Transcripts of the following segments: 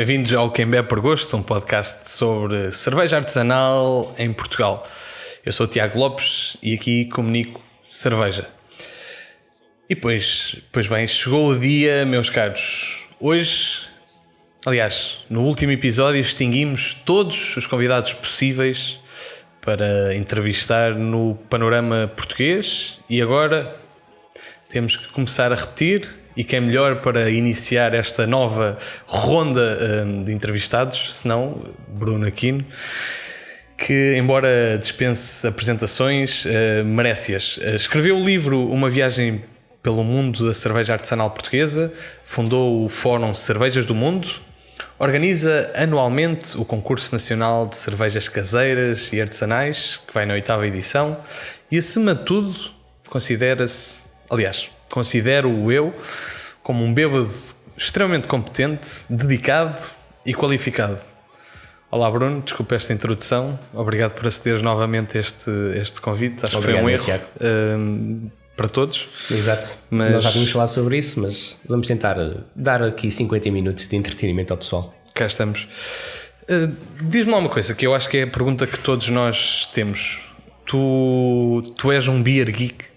Bem-vindos ao Quem Bebe por Gosto, um podcast sobre cerveja artesanal em Portugal. Eu sou o Tiago Lopes e aqui comunico cerveja. E pois bem, chegou o dia, meus caros. Hoje, aliás, no último episódio extinguimos todos os convidados possíveis para entrevistar no panorama português e agora temos que começar a repetir. E quem melhor para iniciar esta nova ronda de entrevistados, senão Bruno Aquino, que embora dispense apresentações, merece-as. Escreveu o livro Uma Viagem pelo Mundo da Cerveja Artesanal Portuguesa, fundou o Fórum Cervejas do Mundo, organiza anualmente o Concurso Nacional de Cervejas Caseiras e Artesanais, que vai na 8ª edição, e acima de tudo considero-o eu como um bêbado extremamente competente, dedicado e qualificado. Olá Bruno, desculpa esta introdução, obrigado por acederes novamente a este convite, acho obrigado, que foi um erro para todos. Exato, nós já tínhamos falado sobre isso, mas vamos tentar dar aqui 50 minutos de entretenimento ao pessoal. Cá estamos. Diz-me lá uma coisa, que eu acho que é a pergunta que todos nós temos. Tu és um beer geek?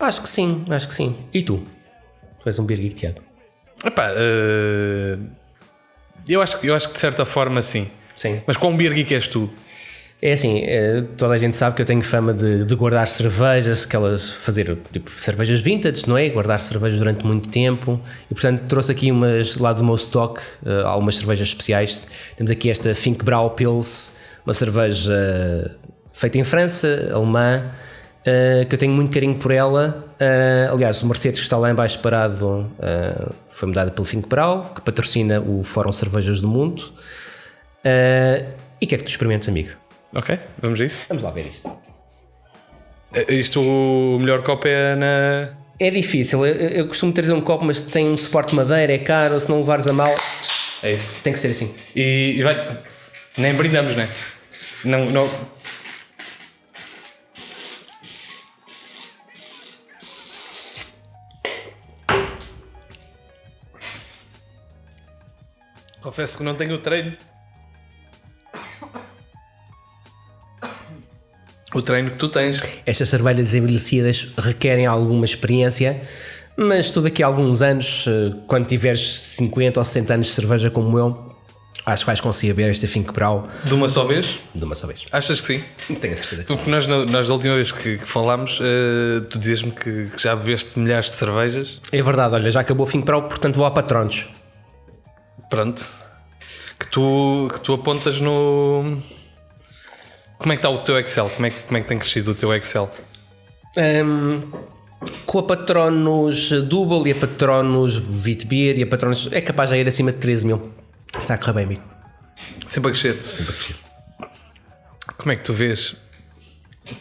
Acho que sim. E tu? Tu és um beer geek, Tiago? Epá, eu acho que de certa forma sim. Mas quão beer geek és tu? É assim, toda a gente sabe que eu tenho fama de guardar cervejas, fazer tipo cervejas vintage, não é? Guardar cervejas durante muito tempo e portanto trouxe aqui lá do meu stock algumas cervejas especiais. Temos aqui esta Finkbrau Pils, uma cerveja feita em França, alemã, que eu tenho muito carinho por ela. Aliás, o Mercedes que está lá em baixo parado foi mudada pelo Finkbrau, que patrocina o Fórum Cervejas do Mundo. E quero que tu experimentes, amigo. Ok, vamos a isso. Vamos lá ver isto. O melhor copo é na... É difícil, eu costumo trazer um copo, mas tem um suporte de madeira, é caro, se não levares a mal... É isso. Tem que ser assim. E vai... Nem brindamos, né? Não... Confesso que não tenho o treino. O treino que tu tens. Estas cervejas envelhecidas requerem alguma experiência, mas tu daqui a alguns anos, quando tiveres 50 ou 60 anos de cerveja como eu, acho que vais conseguir beber esta Finkbrau. De uma só vez? De uma só vez. Achas que sim? Tenho a certeza que sim. Porque nós da última vez que falámos, tu dizias-me que já bebeste milhares de cervejas. É verdade, olha, já acabou a Finkbrau, portanto vou a Patronos. Pronto. Que tu apontas no... Como é que está o teu Excel? Como é que tem crescido o teu Excel? Com a Patronos Double e a Patronos Witbier e a Patronos é capaz de ir acima de 13 mil. Está a correr bem, amigo. Sempre a crescer. Como é que tu vês?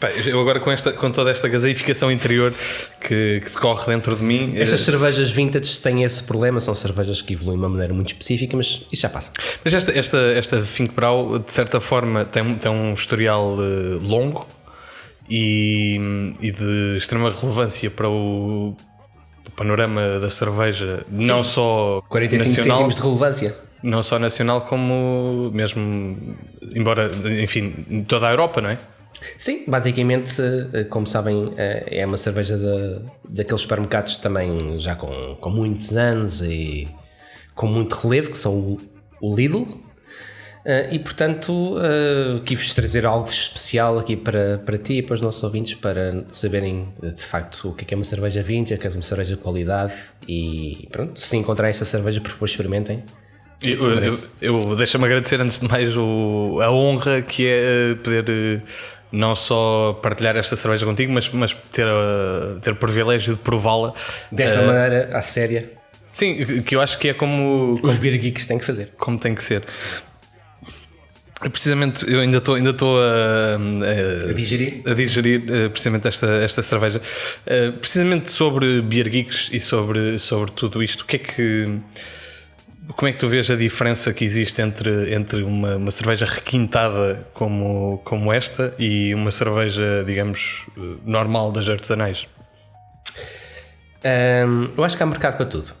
Pá, eu agora com toda esta gaseificação interior que decorre dentro de mim... Estas cervejas vintage têm esse problema, são cervejas que evoluem de uma maneira muito específica, mas isso já passa. Mas esta Finkbrau, de certa forma, tem um historial longo e de extrema relevância para o panorama da cerveja, sim. Não só 45 nacional, cêntimos de relevância. Não só nacional, como mesmo, embora, enfim, em toda a Europa, não é? Sim, basicamente, como sabem, é uma cerveja daqueles supermercados também já com muitos anos e com muito relevo, que são o Lidl. E portanto, quis trazer algo especial aqui para ti e para os nossos ouvintes, para saberem de facto o que é uma cerveja vintage, o que é uma cerveja de qualidade. E pronto, se encontrarem essa cerveja, por favor, experimentem. Eu deixa-me agradecer antes de mais a honra que é poder não só partilhar esta cerveja contigo, mas ter o privilégio de prová-la desta maneira, à séria. Sim, que eu acho que é como os beer geeks têm que fazer. Como tem que ser. Precisamente, eu ainda estou a digerir precisamente esta cerveja. Precisamente sobre beer geeks e sobre tudo isto, como é que tu vês a diferença que existe entre uma cerveja requintada como esta e uma cerveja, digamos, normal das artesanais? Eu acho que há mercado para tudo.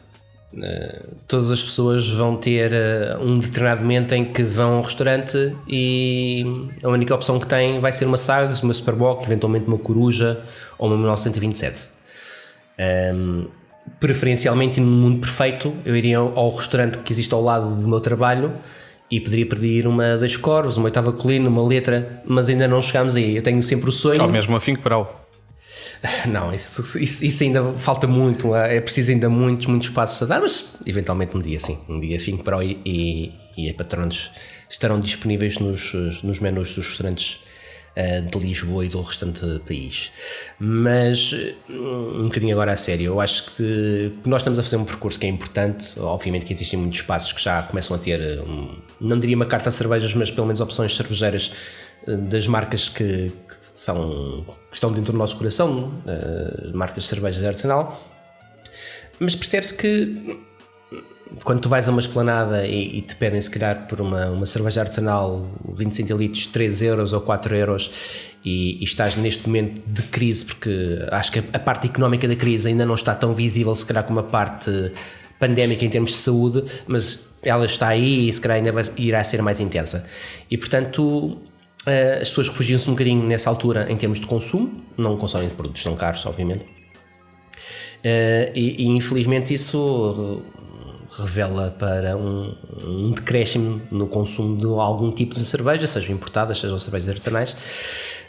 Todas as pessoas vão ter um determinado momento em que vão ao restaurante e a única opção que têm vai ser uma Sagres, uma Superboc, eventualmente uma Coruja ou uma 1927. Preferencialmente, num mundo perfeito, eu iria ao restaurante que existe ao lado do meu trabalho e poderia pedir uma 2 Corvos, uma Oitava Colina, uma Letra, mas ainda não chegámos aí. Eu tenho sempre o sonho. Ou mesmo a Finco Brau. Não, isso ainda falta muito, é preciso ainda muitos passos a dar, mas eventualmente um dia sim, um dia Finco Brau e a Patronos estarão disponíveis nos menus dos restaurantes de Lisboa e do restante do país. Mas um bocadinho agora a sério, eu acho que nós estamos a fazer um percurso que é importante. Obviamente que existem muitos espaços que já começam a ter, não diria uma carta de cervejas, mas pelo menos opções cervejeiras das marcas que estão dentro do nosso coração, marcas de cervejas artesanal. Mas percebe-se que quando tu vais a uma esplanada e te pedem se calhar por uma cerveja artesanal 20 centilitros 3 euros ou 4 euros e estás neste momento de crise, porque acho que a parte económica da crise ainda não está tão visível se calhar como a parte pandémica em termos de saúde, mas ela está aí e se calhar ainda irá ser mais intensa e portanto as pessoas refugiam-se um bocadinho nessa altura em termos de consumo, não consomem produtos tão caros obviamente, e infelizmente isso revela para um decréscimo no consumo de algum tipo de cerveja, sejam importadas, sejam cervejas artesanais,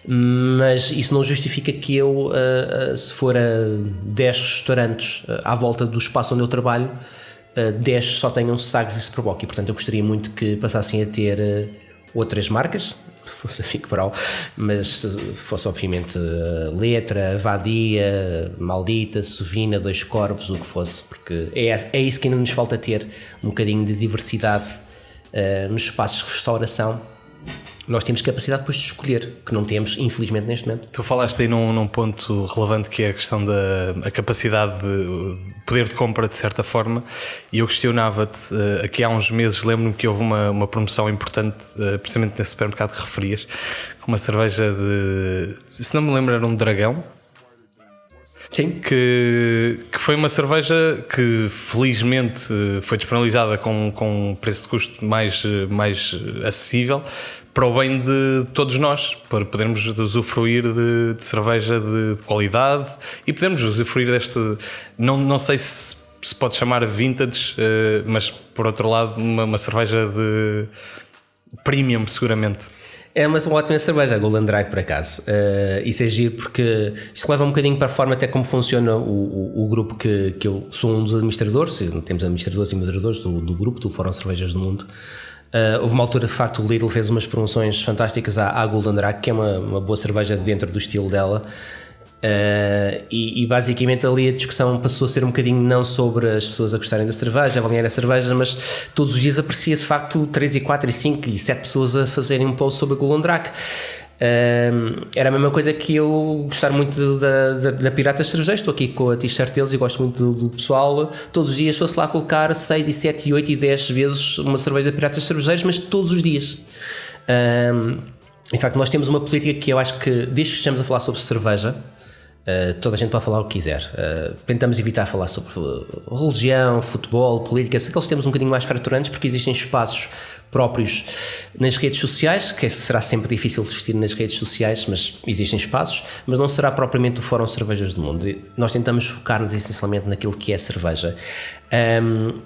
mas isso não justifica que eu, se for a 10 restaurantes à volta do espaço onde eu trabalho, 10 só tenham Sagres e Superboc, e portanto eu gostaria muito que passassem a ter outras marcas, fosse a Finco Brau, mas fosse obviamente Letra, Vadia, Maldita, Sovina, 2 Corvos, o que fosse, porque é isso que ainda nos falta ter, um bocadinho de diversidade nos espaços de restauração. Nós temos capacidade depois de escolher, que não temos, infelizmente, neste momento. Tu falaste aí num ponto relevante que é a questão da capacidade de poder de compra, de certa forma, e eu questionava-te, aqui há uns meses lembro-me que houve uma promoção importante, precisamente nesse supermercado que referias, com uma cerveja se não me lembro era um Dragão. Sim. Que foi uma cerveja que felizmente foi disponibilizada com um preço de custo mais acessível para o bem de todos nós, para podermos usufruir de cerveja de qualidade e podermos usufruir deste, não sei se pode chamar vintage, mas por outro lado uma cerveja de premium seguramente. É uma ótima cerveja, a Golden Drag, por acaso. Isso é giro porque isto leva um bocadinho para a forma até como funciona o grupo que eu sou um dos administradores. Temos administradores e moderadores do grupo, do Fórum Cervejas do Mundo. Houve uma altura, de facto, o Lidl fez umas promoções fantásticas à Golden Drag, que é uma boa cerveja dentro do estilo dela. E basicamente ali a discussão passou a ser um bocadinho não sobre as pessoas a gostarem da cerveja, a avaliar a cerveja, mas todos os dias aparecia de facto 3 e 4 e 5 e 7 pessoas a fazerem um post sobre a Golden Drag. Era a mesma coisa que eu gostar muito da Piratas Cervejeiros. Estou aqui com a t-shirt deles e gosto muito do pessoal. Todos os dias fosse lá colocar 6 e 7 e 8 e 10 vezes uma cerveja da Piratas Cervejeiros, mas todos os dias. Em facto nós temos uma política que eu acho que desde que estamos a falar sobre cerveja, toda a gente pode falar o que quiser. Tentamos evitar falar sobre religião, futebol, política, aqueles temas um bocadinho mais fraturantes, porque existem espaços próprios nas redes sociais, que será sempre difícil discutir nas redes sociais, mas existem espaços, mas não será propriamente o Fórum Cervejas do Mundo. Nós tentamos focar-nos essencialmente naquilo que é cerveja.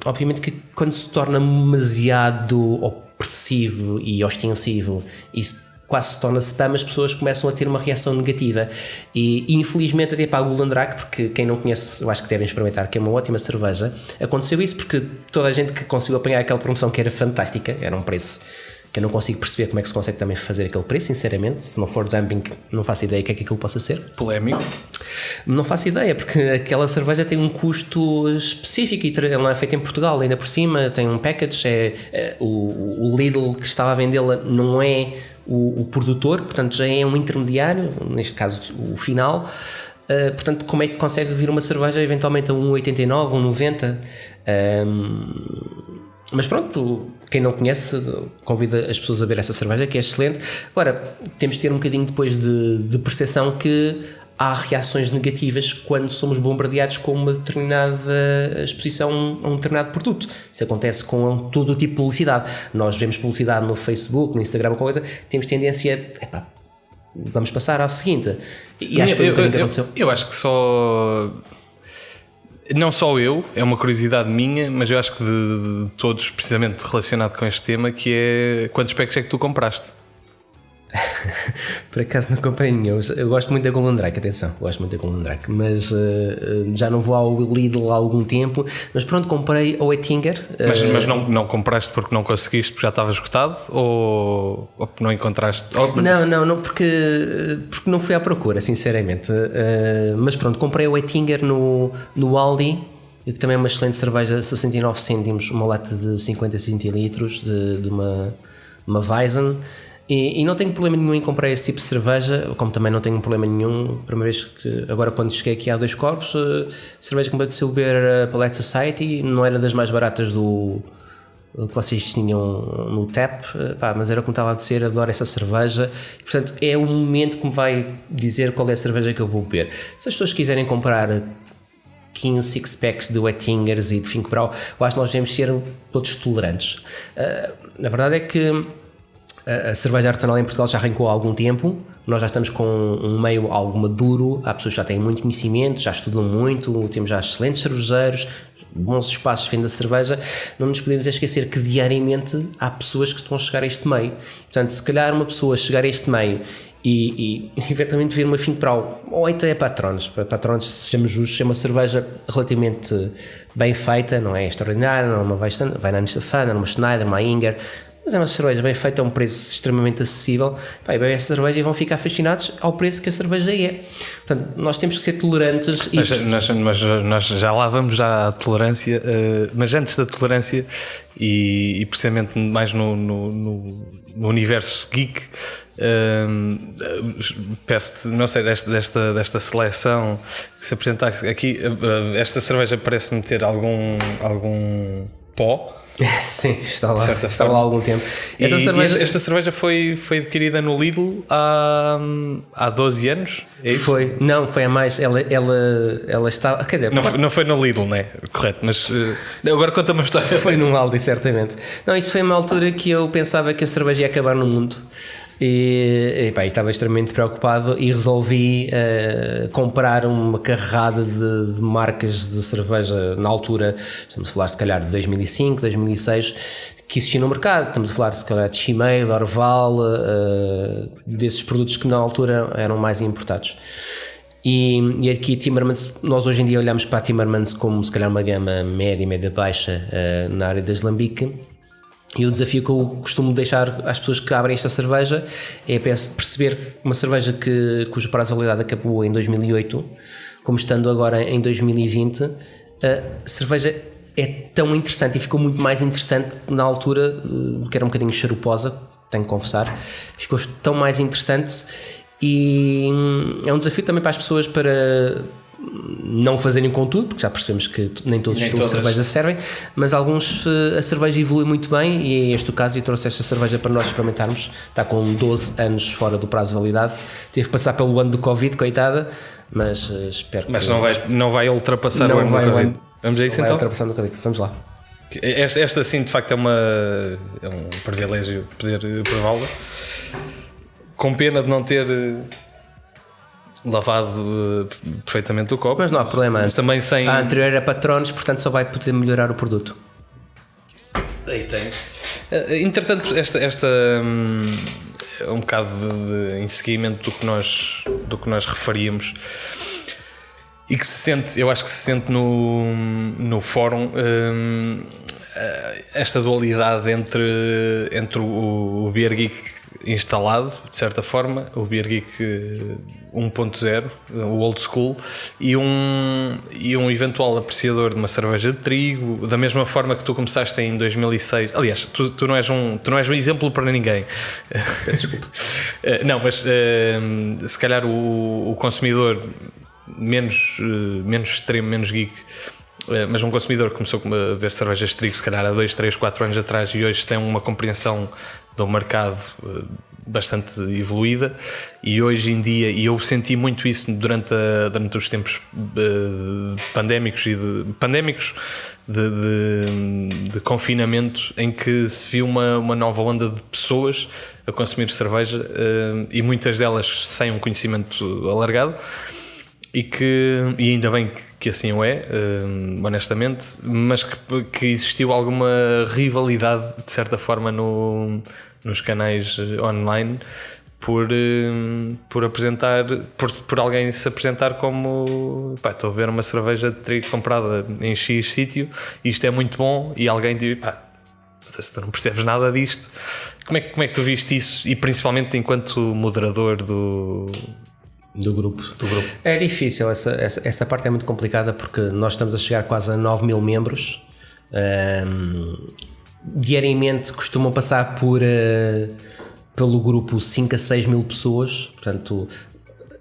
Obviamente que quando se torna demasiado opressivo e ostensivo, isso quase se torna spam, as pessoas começam a ter uma reação negativa e infelizmente até para a Golden Drag, porque quem não conhece eu acho que devem experimentar, que é uma ótima cerveja. Aconteceu isso porque toda a gente que conseguiu apanhar aquela promoção, que era fantástica, era um preço que eu não consigo perceber como é que se consegue também fazer aquele preço, sinceramente. Se não for dumping, não faço ideia o que é que aquilo possa ser. Polémico. Não faço ideia, porque aquela cerveja tem um custo específico e ela não é feita em Portugal, ainda por cima tem um package, o Lidl que estava a vendê-la não é o produtor, portanto já é um intermediário, neste caso o final. Portanto, como é que consegue vir uma cerveja eventualmente a 1,89, 1,90? Mas pronto, quem não conhece, convida as pessoas a ver essa cerveja, que é excelente. Agora, temos de ter um bocadinho depois de percepção que há reações negativas quando somos bombardeados com uma determinada exposição a um determinado produto. Isso acontece com todo o tipo de publicidade. Nós vemos publicidade no Facebook, no Instagram, coisa, temos tendência a vamos passar ao seguinte. E acho que foi um bocadinho que aconteceu. Eu acho que não só eu, é uma curiosidade minha, mas eu acho que de todos, precisamente relacionado com este tema, que é quantos packs é que tu compraste? Por acaso não comprei nenhum. Eu gosto muito da Golden Drake, atenção, gosto muito da Golden Drake, mas já não vou ao Lidl há algum tempo. Mas pronto, comprei ao Oettinger. Mas não compraste porque não conseguiste, porque já estava esgotado? Ou não encontraste? Não, porque não fui à procura, sinceramente. Mas pronto, comprei o Oettinger no Aldi, que também é uma excelente cerveja, 69 cêntimos, uma lata de 50 centilitros de uma Weizen. E não tenho problema nenhum em comprar esse tipo de cerveja, como também não tenho problema nenhum, primeira vez que agora quando cheguei aqui há Dois Corvos, cerveja que me apeteceu beber a Palette Society, não era das mais baratas que vocês tinham no tap, mas era como estava a dizer, adoro essa cerveja, e, portanto é o momento que me vai dizer qual é a cerveja que eu vou beber. Se as pessoas quiserem comprar 15 six-packs de Oettingers e de Finco Brau, eu acho que nós devemos ser todos tolerantes. A verdade é que a cerveja artesanal em Portugal já arrancou há algum tempo, nós já estamos com um meio algo maduro, há pessoas que já têm muito conhecimento, já estudam muito, temos já excelentes cervejeiros, bons espaços de venda de cerveja. Não nos podemos esquecer que diariamente há pessoas que estão a chegar a este meio. Portanto, se calhar uma pessoa chegar a este meio e eventualmente ver uma Finco Brau, ou até Patrones, sejamos justos, é uma cerveja relativamente bem feita, não é extraordinária, não é uma Weinstein, não é uma Schneider, uma Inger, mas é uma cerveja bem feita a um preço extremamente acessível. Bebem essa cerveja e vão ficar fascinados ao preço que a cerveja é. Portanto, nós temos que ser tolerantes. Mas nós já lá vamos à tolerância, mas antes da tolerância e precisamente mais no universo geek, peço-te, não sei, desta seleção que se apresentasse aqui, esta cerveja parece-me ter algum pó. Sim, está lá há algum tempo. Esta cerveja foi adquirida no Lidl há 12 anos, é isso? Foi a mais. Ela está. Quer dizer, não foi no Lidl, né? Correto, mas agora conta-me a história. Foi num Aldi, certamente. Não, isso foi uma altura que eu pensava que a cerveja ia acabar no mundo. E estava extremamente preocupado e resolvi comprar uma carrada de marcas de cerveja na altura, estamos a falar se calhar de 2005, 2006, que existia no mercado. Estamos a falar se calhar de Chimay, de Orval, desses produtos que na altura eram mais importados. E aqui Timmermans, nós hoje em dia olhamos para a Timmermans como se calhar uma gama média baixa na área das lambique. E o desafio que eu costumo deixar às pessoas que abrem esta cerveja é perceber uma cerveja cujo prazo de validade acabou em 2008, como estando agora em 2020, a cerveja é tão interessante e ficou muito mais interessante na altura, que era um bocadinho charuposa, tenho que confessar, ficou tão mais interessante e é um desafio também para as pessoas para não fazerem com tudo, porque já percebemos que nem todos os estilos de cerveja servem, mas alguns a cerveja evolui muito bem e é este o caso. E trouxe esta cerveja para nós experimentarmos. Está com 12 anos fora do prazo de validade, teve que passar pelo ano do Covid, coitada, mas espero que... Mas não vai ultrapassar o ano do Covid. Vamos a isso então? Ultrapassando o Covid, vamos lá. Esta sim, de facto, é um privilégio poder prová-la, com pena de não ter lavado perfeitamente o copo. Mas não há problema, mas também sem... A anterior era Patrones, portanto só vai poder melhorar o produto. Aí tens. Entretanto, esta é um bocado em seguimento do que nós referíamos e que se sente, eu acho que se sente no fórum, esta dualidade entre o Beer Geek instalado, de certa forma, o Beer Geek 1.0, o old school, e um eventual apreciador de uma cerveja de trigo, da mesma forma que tu começaste em 2006. Aliás, tu não és um exemplo para ninguém. Peço desculpa. Não, mas se calhar o consumidor menos extremo, menos geek, mas um consumidor que começou a beber cervejas de trigo se calhar há 2, 3, 4 anos atrás e hoje tem uma compreensão do mercado bastante evoluída, e hoje em dia, e eu senti muito isso durante os tempos pandémicos de confinamento, em que se viu uma nova onda de pessoas a consumir cerveja, e muitas delas sem um conhecimento alargado, e ainda bem que assim o é, honestamente, mas que existiu alguma rivalidade de certa forma nos canais online por apresentar, por alguém se apresentar como estou a ver uma cerveja de trigo comprada em X sítio e isto é muito bom, e alguém diz se tu não percebes nada disto, como é que tu viste isso, e principalmente enquanto moderador do grupo? É difícil, essa parte é muito complicada, porque nós estamos a chegar quase a 9 mil membros. Diariamente costumam passar pelo grupo 5 a 6 mil pessoas, portanto,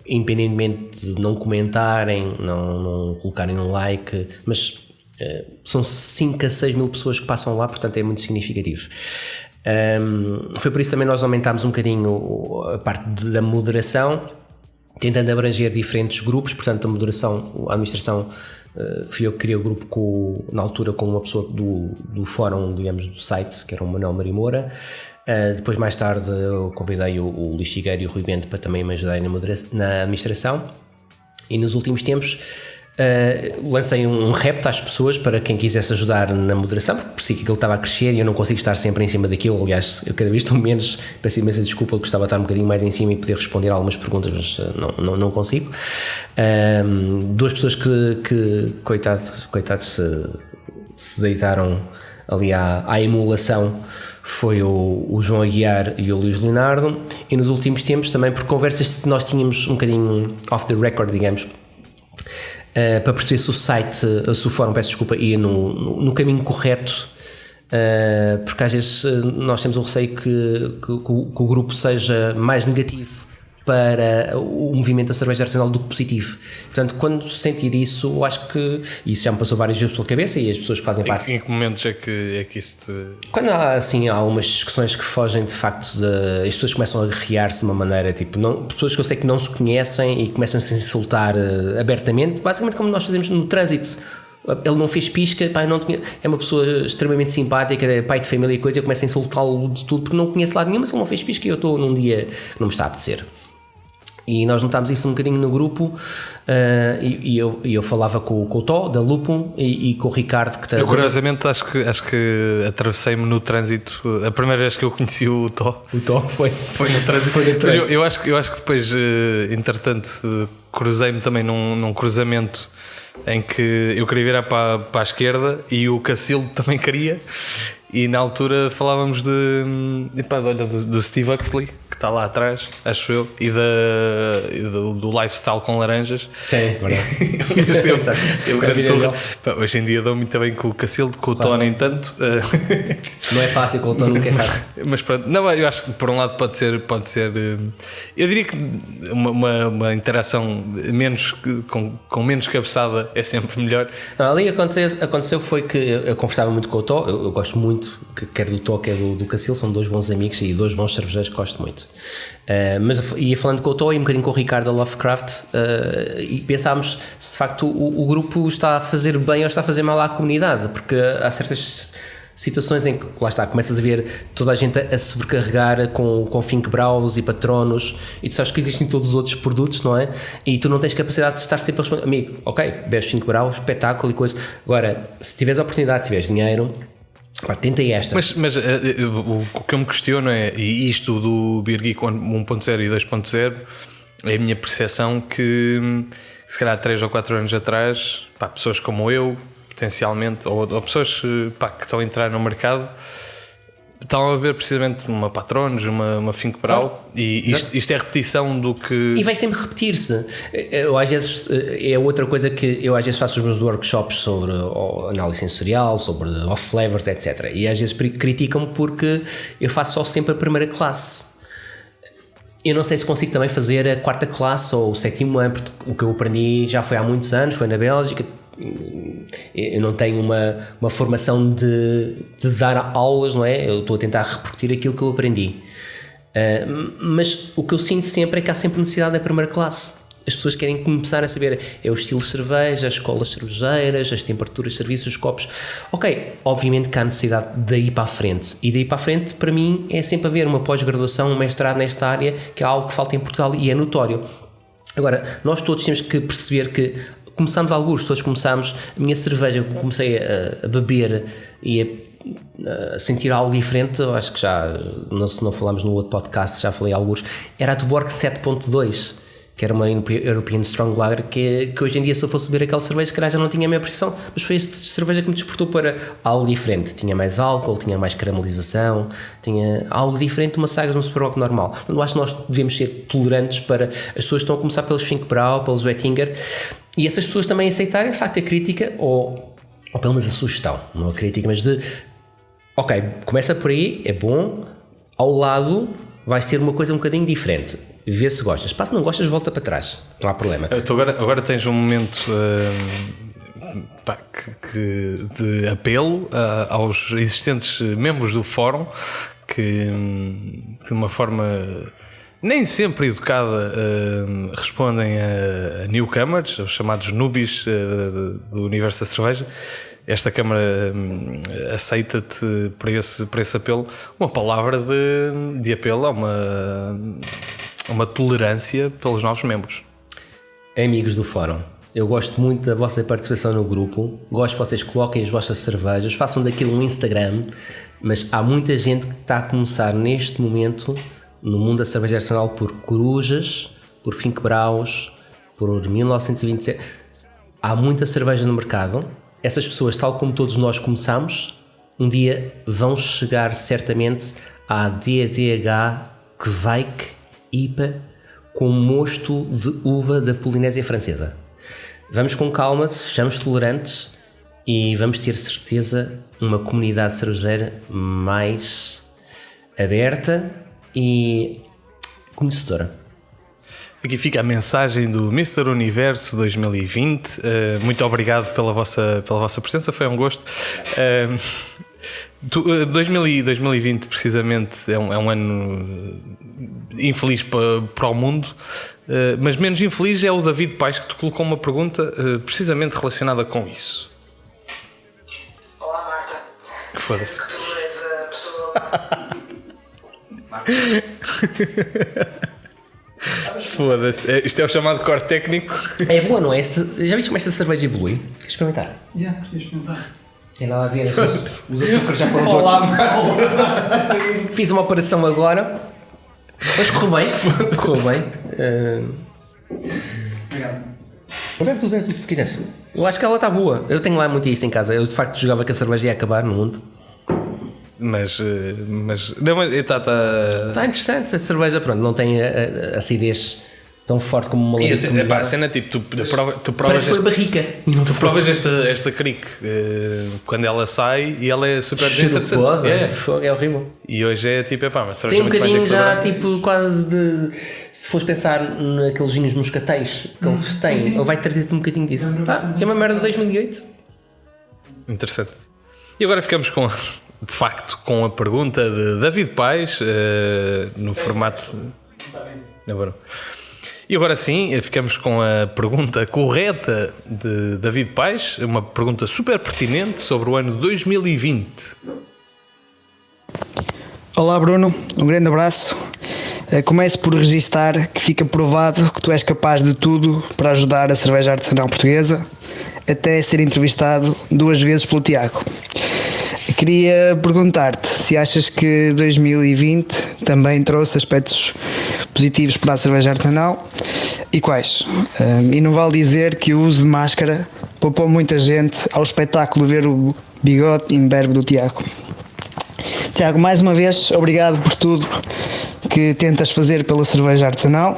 independentemente de não comentarem, não colocarem um like, mas são 5 a 6 mil pessoas que passam lá, portanto é muito significativo. Foi por isso também nós aumentámos um bocadinho a parte da moderação, tentando abranger diferentes grupos. Portanto, a moderação, a administração, fui eu que criei o grupo na altura com uma pessoa do fórum, digamos, do site, que era o Manuel Marimoura. Depois, mais tarde, eu convidei o Luís Figueiro e o Rui Bento para também me ajudarem na administração. E nos últimos tempos lancei um repto às pessoas para quem quisesse ajudar na moderação, porque percebi que aquilo estava a crescer e eu não consigo estar sempre em cima daquilo. Aliás, eu cada vez estou menos, peço imensa desculpa, eu gostava de estar um bocadinho mais em cima e poder responder a algumas perguntas, mas não consigo. Duas pessoas que coitados se deitaram ali à emulação foi o João Aguiar e o Luís Leonardo. E nos últimos tempos também, por conversas que nós tínhamos um bocadinho off the record, digamos, para perceber se o site, se o fórum, peço desculpa, ia no caminho correto, porque às vezes nós temos o receio que o grupo seja mais negativo para o movimento da cerveja artesanal do que positivo. Portanto, quando sentir isso, eu acho que isso já me passou várias vezes pela cabeça, e as pessoas que fazem parte. Em que momentos é que isso te... Quando há assim algumas discussões que fogem de facto as pessoas começam a guerrear-se de uma maneira, tipo, pessoas que eu sei que não se conhecem e começam a se insultar abertamente, basicamente como nós fazemos no trânsito. Ele não fez pisca, é uma pessoa extremamente simpática, é pai de família e coisa, eu começo a insultá-lo de tudo porque não conheço lado nenhum, mas ele não fez pisca e eu estou num dia que não me está a apetecer. E nós notámos isso um bocadinho no grupo, e eu falava com o Tó, da Lupum, e com o Ricardo, que eu curiosamente acho que atravessei-me no trânsito, a primeira vez que eu conheci o Tó. O Tó foi no trânsito. Mas eu acho que depois, entretanto, cruzei-me também num cruzamento em que eu queria virar para a esquerda e o Cacildo também queria, e na altura falávamos do Steve Huxley, que está lá atrás, acho eu, e do lifestyle com laranjas. Sim, hoje em dia dou muito bem com o Cacildo, com o Tó nem tanto. Não é fácil, com o Tó nunca é fácil. Mas pronto, não, eu acho que por um lado pode ser eu diria que uma interação com menos cabeçada é sempre melhor. Não, ali aconteceu foi que eu conversava muito com o Tó, eu gosto muito, quer do Tó, quer do Cacildo, são dois bons amigos e dois bons cervejeiros que gosto muito. Mas ia falando com o Tó e um bocadinho com o Ricardo da Lovecraft, e pensámos se de facto o grupo está a fazer bem ou está a fazer mal à comunidade, porque há certas situações em que, lá está, começas a ver toda a gente a sobrecarregar com Fink Braus e Patronos, e tu sabes que existem todos os outros produtos, não é? E tu não tens capacidade de estar sempre a responder, amigo, ok, bebes Fink Braus, espetáculo e coisa. Agora, se tiveres a oportunidade, se tiveres dinheiro, tenta esta. Mas o que eu me questiono é, e isto do Beer Geek 1.0 e 2.0 é a minha percepção que se calhar 3 ou 4 anos atrás, pessoas como eu, potencialmente, ou pessoas que estão a entrar no mercado, estão a ver precisamente uma Patronos, uma Fink Brau, claro. E isto é repetição do que... E vai sempre repetir-se. Eu às vezes, é outra coisa que eu às vezes faço os meus workshops sobre análise sensorial, sobre off-flavors, etc. E às vezes criticam-me porque eu faço só sempre a primeira classe. Eu não sei se consigo também fazer a quarta classe ou o sétimo ano, porque o que eu aprendi já foi há muitos anos, foi na Bélgica. Eu não tenho uma formação de dar aulas, não é? Eu estou a tentar repetir aquilo que eu aprendi. Mas o que eu sinto sempre é que há sempre necessidade da primeira classe. As pessoas querem começar a saber é o estilo de cerveja, as escolas cervejeiras, as temperaturas, serviços, os copos. Ok, obviamente que há necessidade daí para a frente. E daí para a frente, para mim, é sempre haver uma pós-graduação, um mestrado nesta área, que é algo que falta em Portugal e é notório. Agora, nós todos temos que perceber que começamos alguns, todos começamos. A minha cerveja, que comecei a beber e a sentir algo diferente, eu acho que já, se não falámos no outro podcast, já falei alguns, era a Tuborg 7.2, que era uma European Strong Lager, que hoje em dia, se eu fosse beber aquela cerveja, se calhar já não tinha a mesma percepção, mas foi esta cerveja que me despertou para algo diferente. Tinha mais álcool, tinha mais caramelização, tinha algo diferente de uma Sagres no Superboc normal. Eu acho que nós devemos ser tolerantes para as pessoas que estão a começar pelos Finkbrau, pelos Oettinger, e essas pessoas também aceitarem de facto a crítica ou pelo menos a sugestão, não a crítica, mas de ok, começa por aí, é bom, ao lado vais ter uma coisa um bocadinho diferente, vê se gostas, se não gostas volta para trás, não há problema. Então agora tens um momento de apelo aos existentes membros do fórum que de uma forma nem sempre educada respondem a newcomers, os chamados newbies do universo da cerveja. Esta Câmara aceita-te para esse apelo uma palavra de apelo a uma tolerância pelos novos membros. Amigos do fórum, eu gosto muito da vossa participação no grupo, gosto que vocês coloquem as vossas cervejas, façam daquilo um Instagram, mas há muita gente que está a começar neste momento no mundo da cerveja artesanal por Corujas, por Finkbraus, por 1927. Há muita cerveja no mercado. Essas pessoas, tal como todos nós começamos, um dia vão chegar certamente à DADH Kveik IPA com mosto de uva da Polinésia Francesa. Vamos com calma, sejamos tolerantes e vamos ter certeza uma comunidade cervejeira mais aberta e conhecedora. Aqui fica a mensagem do Mr. Universo 2020. Muito obrigado pela vossa presença, foi um gosto. 2020 precisamente é um ano infeliz para o mundo, mas menos infeliz é o David Paes, que te colocou uma pergunta precisamente relacionada com isso. Olá Marta, Foda-se. que tu és a pessoa... Foda-se. Isto é o chamado corte técnico. É boa, não é? Já viste como esta cerveja evolui? Queres experimentar? Preciso experimentar. Tem nada a ver, os açúcares já foram todos. Fiz uma operação agora, mas correu bem. Bebe tudo se quiseres. Eu acho que ela está boa. Eu tenho lá muito isso em casa. Eu de facto jogava que a cerveja ia acabar no mundo. Mas não, está interessante. A cerveja, pronto, não tem a acidez tão forte como uma larica. A cena tipo, tu provas. Parece que foi barrica. Tu provas esta cric quando ela sai e ela é super cheirosa. É horrível. E hoje é tipo, mas tem um bocadinho já, tipo, quase de. Se fores pensar naqueles vinhos moscatéis que eles têm, ele vai trazer-te um bocadinho disso. É uma merda de 2008. Interessante. E agora ficamos de facto com a pergunta de David Paes no formato. Não. E agora sim, ficamos com a pergunta correta de David Paes, uma pergunta super pertinente sobre o ano 2020. Olá Bruno, um grande abraço. Começo por registar que fica provado que tu és capaz de tudo para ajudar a cerveja artesanal portuguesa, até ser entrevistado 2 vezes pelo Tiago. Queria perguntar-te se achas que 2020 também trouxe aspectos positivos para a cerveja artesanal e quais. E não vale dizer que o uso de máscara poupou muita gente ao espetáculo de ver o bigode imberbe do Tiago. Tiago, mais uma vez, obrigado por tudo que tentas fazer pela cerveja artesanal.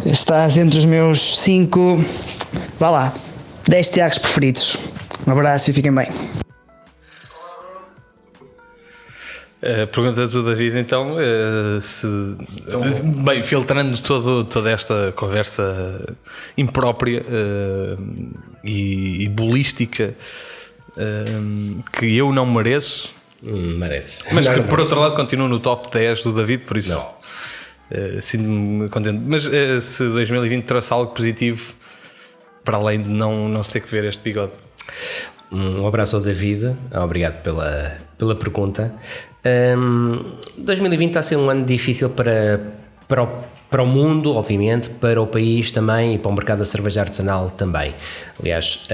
Estás entre os meus 10 Tiagos preferidos. Um abraço e fiquem bem. Pergunta do David então, bem, filtrando toda esta conversa imprópria e bolística que eu não mereço, Mereces. Mas Não, por outro lado continuo no top 10 do David, por isso sinto-me contente. Mas se 2020 trouxe algo positivo, para além de não se ter que ver este bigode. Um abraço ao David, obrigado pela pergunta. 2020 está a ser um ano difícil para o mundo, obviamente, para o país também e para o mercado da cerveja artesanal também. Aliás,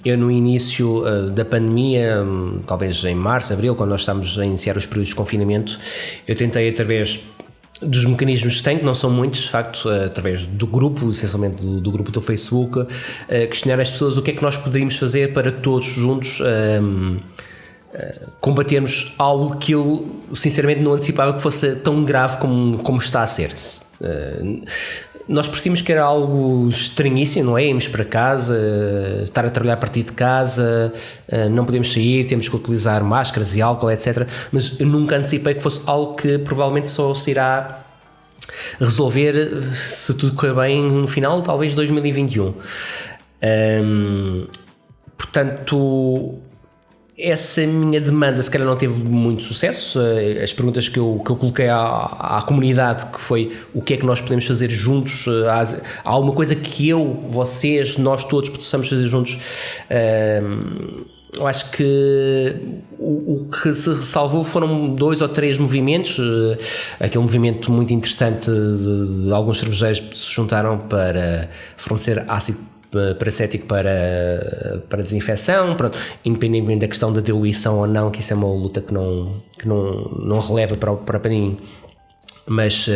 eu no início da pandemia, talvez em março, abril, quando nós estávamos a iniciar os períodos de confinamento, eu tentei, através dos mecanismos que tenho, que não são muitos, de facto, através do grupo, essencialmente do grupo do Facebook, questionar as pessoas o que é que nós poderíamos fazer para todos juntos combatermos algo que eu sinceramente não antecipava que fosse tão grave como está a ser. Nós percebemos que era algo estranhíssimo, não é? Irmos para casa, estar a trabalhar a partir de casa, não podemos sair, temos que utilizar máscaras e álcool, etc. Mas eu nunca antecipei que fosse algo que provavelmente só se irá resolver, se tudo correr bem, no final, talvez 2021. Portanto, essa minha demanda se calhar não teve muito sucesso. As perguntas que eu coloquei à comunidade, que foi o que é que nós podemos fazer juntos, há alguma coisa que vocês, nós todos possamos fazer juntos. Eu acho que o que se ressalvou foram 2 ou 3 movimentos. Aquele movimento muito interessante de alguns cervejeiros que se juntaram para fornecer ácido paracético para desinfecção, pronto, independentemente da questão da diluição ou não, que isso é uma luta que não releva para mim, mas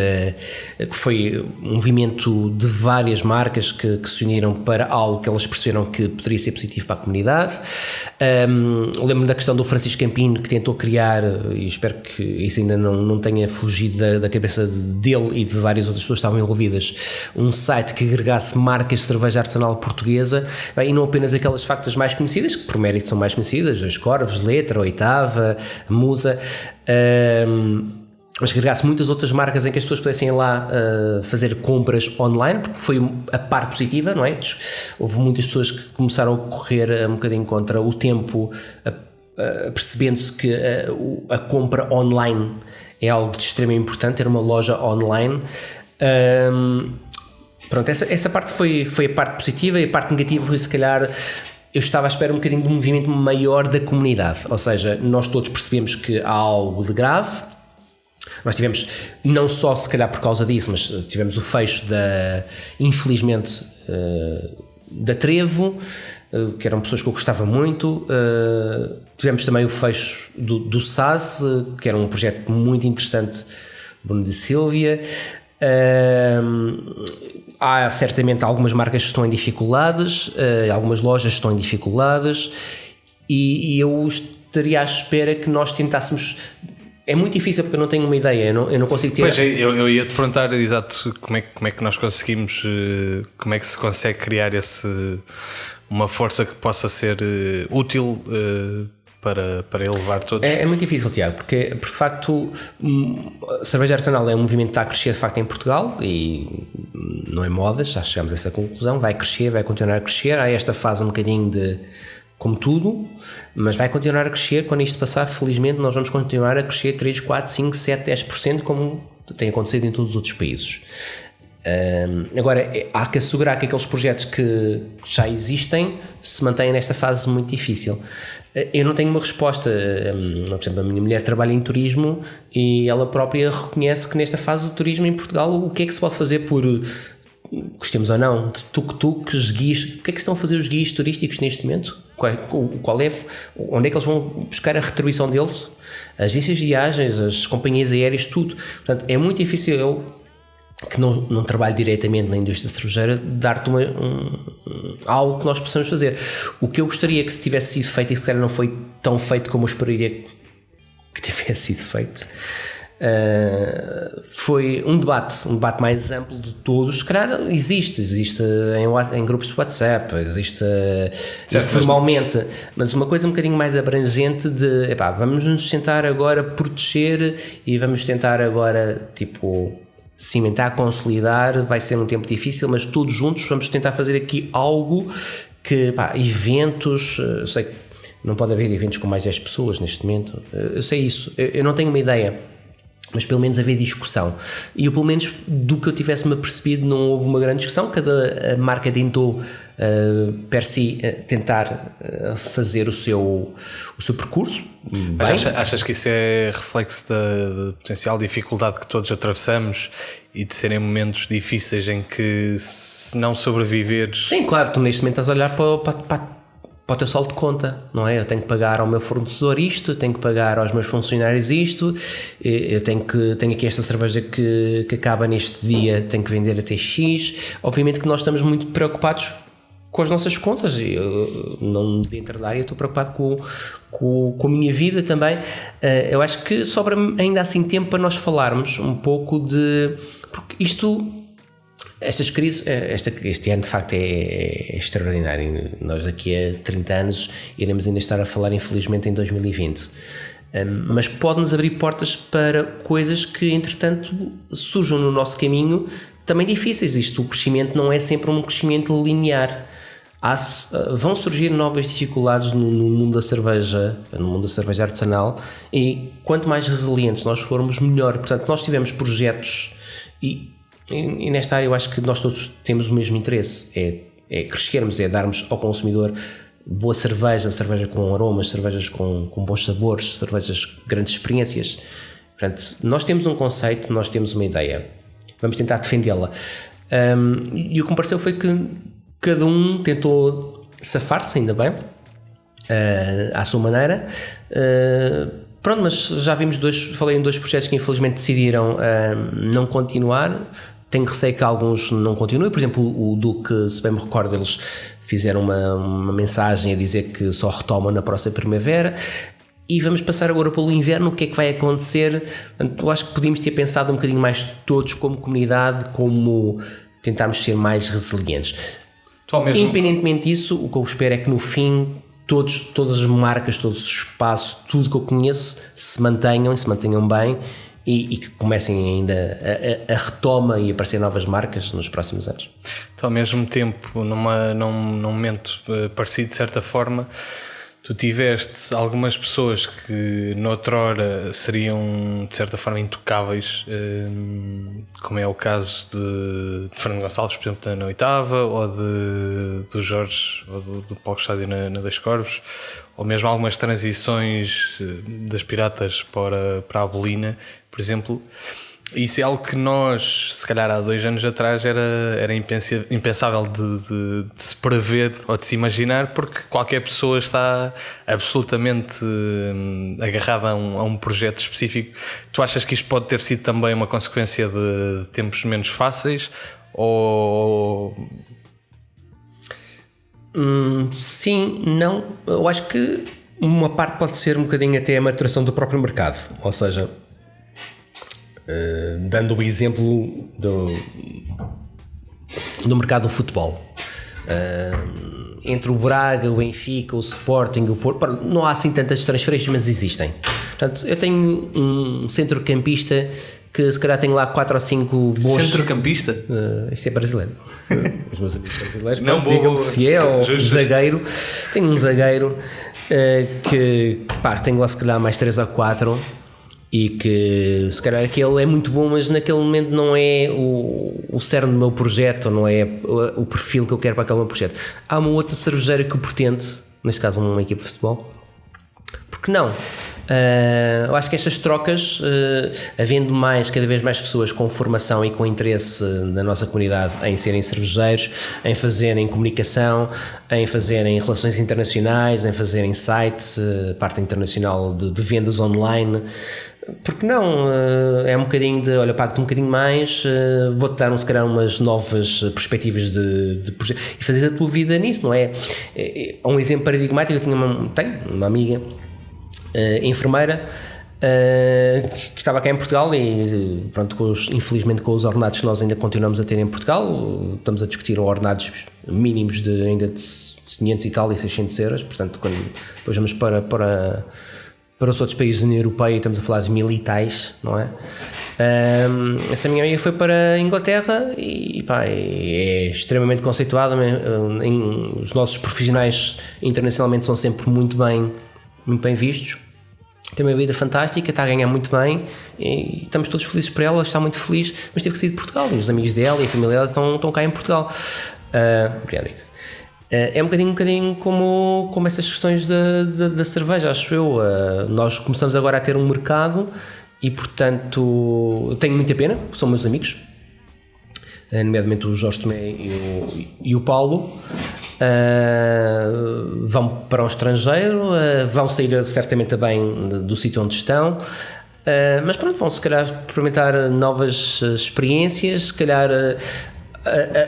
foi um movimento de várias marcas que se uniram para algo que elas perceberam que poderia ser positivo para a comunidade. Lembro-me da questão do Francisco Campino, que tentou criar, e espero que isso ainda não tenha fugido da cabeça dele e de várias outras pessoas que estavam envolvidas, um site que agregasse marcas de cerveja artesanal portuguesa, e não apenas aquelas factas mais conhecidas, que por mérito são mais conhecidas, as Corvos, Letra, Oitava, Musa, mas que agregasse muitas outras marcas em que as pessoas pudessem ir lá fazer compras online, porque foi a parte positiva, não é? Houve muitas pessoas que começaram a correr um bocadinho contra o tempo, percebendo-se que a compra online é algo de extrema importância, ter uma loja online. Pronto, essa parte foi a parte positiva, e a parte negativa foi, se calhar, eu estava à espera um bocadinho de um movimento maior da comunidade, ou seja, nós todos percebemos que há algo de grave. Nós tivemos, não só se calhar por causa disso, mas tivemos o fecho infelizmente, da Trevo, que eram pessoas que eu gostava muito. Tivemos também o fecho do SAS, que era um projeto muito interessante, Bruno de Silvia. Há certamente algumas marcas que estão em dificuldades, algumas lojas estão em dificuldades, e eu estaria à espera que nós tentássemos. É muito difícil porque eu não tenho uma ideia, eu não consigo ter. Pois, eu ia te perguntar exato como é que nós conseguimos, como é que se consegue criar uma força que possa ser útil para elevar todos. É muito difícil, Tiago, porque de facto a cerveja artesanal é um movimento que está a crescer de facto em Portugal, e não é modas, já chegamos a essa conclusão, vai crescer, vai continuar a crescer. Há esta fase um bocadinho de como tudo, mas vai continuar a crescer. Quando isto passar, felizmente nós vamos continuar a crescer 3, 4, 5, 7, 10%, como tem acontecido em todos os outros países. Agora, há que assegurar que aqueles projetos que já existem se mantêm nesta fase muito difícil. Eu não tenho uma resposta. Por exemplo, a minha mulher trabalha em turismo e ela própria reconhece que nesta fase do turismo em Portugal, o que é que se pode fazer por, gostemos ou não, de tuk-tuks, guias? O que é que estão a fazer os guias turísticos neste momento? Onde é que eles vão buscar a retribuição deles? As agências de viagens, as companhias aéreas, tudo. Portanto, é muito difícil eu, que não trabalho diretamente na indústria cervejeira, dar-te algo que nós possamos fazer. O que eu gostaria que se tivesse sido feito, e se calhar não foi tão feito como eu esperaria que tivesse sido feito, foi um debate mais amplo de todos. Se calhar existe em grupos de WhatsApp, existe formalmente, mas uma coisa um bocadinho mais abrangente de vamos nos tentar agora proteger e vamos tentar agora cimentar, consolidar. Vai ser um tempo difícil, mas todos juntos vamos tentar fazer aqui algo que, eventos, sei que não pode haver eventos com mais 10 pessoas neste momento. Eu sei isso, eu não tenho uma ideia, mas pelo menos haver discussão. E eu, pelo menos do que eu tivesse-me apercebido, não houve uma grande discussão. Cada marca tentou per si tentar fazer o seu percurso. Mas achas que isso é reflexo da potencial dificuldade que todos atravessamos e de serem momentos difíceis em que, se não sobreviveres... Sim, claro, tu neste momento estás a olhar para o teu saldo de conta, não é? Eu tenho que pagar ao meu fornecedor isto, eu tenho que pagar aos meus funcionários isto, eu tenho aqui esta cerveja que acaba neste dia, tenho que vender até X. Obviamente que nós estamos muito preocupados com as nossas contas, eu, não dentro da área, estou preocupado com a minha vida também. Eu acho que sobra ainda assim tempo para nós falarmos um pouco de... porque estas crises, este ano de facto é extraordinário. Nós daqui a 30 anos iremos ainda estar a falar, infelizmente, em 2020. Mas pode-nos abrir portas para coisas que, entretanto, surjam no nosso caminho também difíceis. O crescimento não é sempre um crescimento linear. Vão surgir novas dificuldades no mundo da cerveja, no mundo da cerveja artesanal, e quanto mais resilientes nós formos, melhor. Portanto, nós tivemos projetos e nesta área eu acho que nós todos temos o mesmo interesse, é crescermos, é darmos ao consumidor boa cerveja com aromas, cervejas com bons sabores, cervejas grandes experiências. Portanto, nós temos um conceito, nós temos uma ideia, vamos tentar defendê-la. E o que me pareceu foi que cada um tentou safar-se, ainda bem, à sua maneira. Pronto, mas já vimos falei em 2 projetos que infelizmente decidiram não continuar. Tenho receio que alguns não continuem. Por exemplo, o Duque, se bem me recordo, eles fizeram uma mensagem a dizer que só retomam na próxima primavera. E vamos passar agora pelo inverno. O que é que vai acontecer? Eu acho que podíamos ter pensado um bocadinho mais todos como comunidade, como tentarmos ser mais resilientes. Independentemente disso, o que eu espero é que no fim todas as marcas, todos os espaços, tudo que eu conheço se mantenham bem e que comecem ainda a retoma e a aparecer novas marcas nos próximos anos. Então, ao mesmo tempo, num momento parecido, de certa forma, tu tiveste algumas pessoas que noutrora seriam de certa forma intocáveis, como é o caso de Fernando Gonçalves, por exemplo, na Oitava, ou do Jorge, ou do Paulo Estádio na Dois Corvos, ou mesmo algumas transições das Piratas para a Bolina, por exemplo. Isso é algo que nós, se calhar há 2 anos atrás, era impensável de se prever ou de se imaginar, porque qualquer pessoa está absolutamente agarrada a um projeto específico. Tu achas que isto pode ter sido também uma consequência de tempos menos fáceis? Ou... Sim, não. Eu acho que uma parte pode ser um bocadinho até a maturação do próprio mercado, ou seja... dando o exemplo do mercado do futebol, entre o Braga, o Benfica, o Sporting, o Porto, não há assim tantas transferências, mas existem. Portanto, eu tenho um centrocampista que se calhar tem lá 4 ou 5 bons... Centrocampista? Isto é brasileiro. Os meus amigos brasileiros não digam se é ou zagueiro. Tenho um zagueiro que tenho lá se calhar mais 3 ou 4 e que se calhar aquele é muito bom, mas naquele momento não é o cerne do meu projeto, não é o perfil que eu quero para aquele meu projeto. Há uma outra cervejeira que eu pretendo, neste caso uma equipe de futebol, porque não? Eu acho que estas trocas, havendo cada vez mais pessoas com formação e com interesse na nossa comunidade em serem cervejeiros, em fazerem comunicação, em fazerem relações internacionais, em fazerem sites, parte internacional de vendas online, porque não? É um bocadinho de, olha, pago-te um bocadinho mais, vou-te dar se calhar umas novas perspectivas de projeto e fazer a tua vida nisso, não é? Um exemplo paradigmático, eu tenho uma amiga enfermeira que estava cá em Portugal e pronto, infelizmente com os ordenados que nós ainda continuamos a ter em Portugal, estamos a discutir ordenados mínimos de 500 e tal e 600 euros, portanto quando depois vamos para os outros países da União Europeia estamos a falar de 1000 e tais, não é? Essa minha amiga foi para a Inglaterra e é extremamente conceituada, os nossos profissionais internacionalmente são sempre muito bem muito bem vistos. Tem uma vida fantástica, está a ganhar muito bem e estamos todos felizes por ela, está muito feliz, mas teve que sair de Portugal. E os amigos dela e a família dela estão cá em Portugal. Obrigado, Nico. É um bocadinho como essas questões da cerveja, acho eu. Nós começamos agora a ter um mercado e, portanto, tenho muita pena, são meus amigos, nomeadamente o Jorge Tomé e o Paulo. Vão para o estrangeiro, vão sair certamente bem do sítio onde estão, mas pronto, vão se calhar experimentar novas experiências, se calhar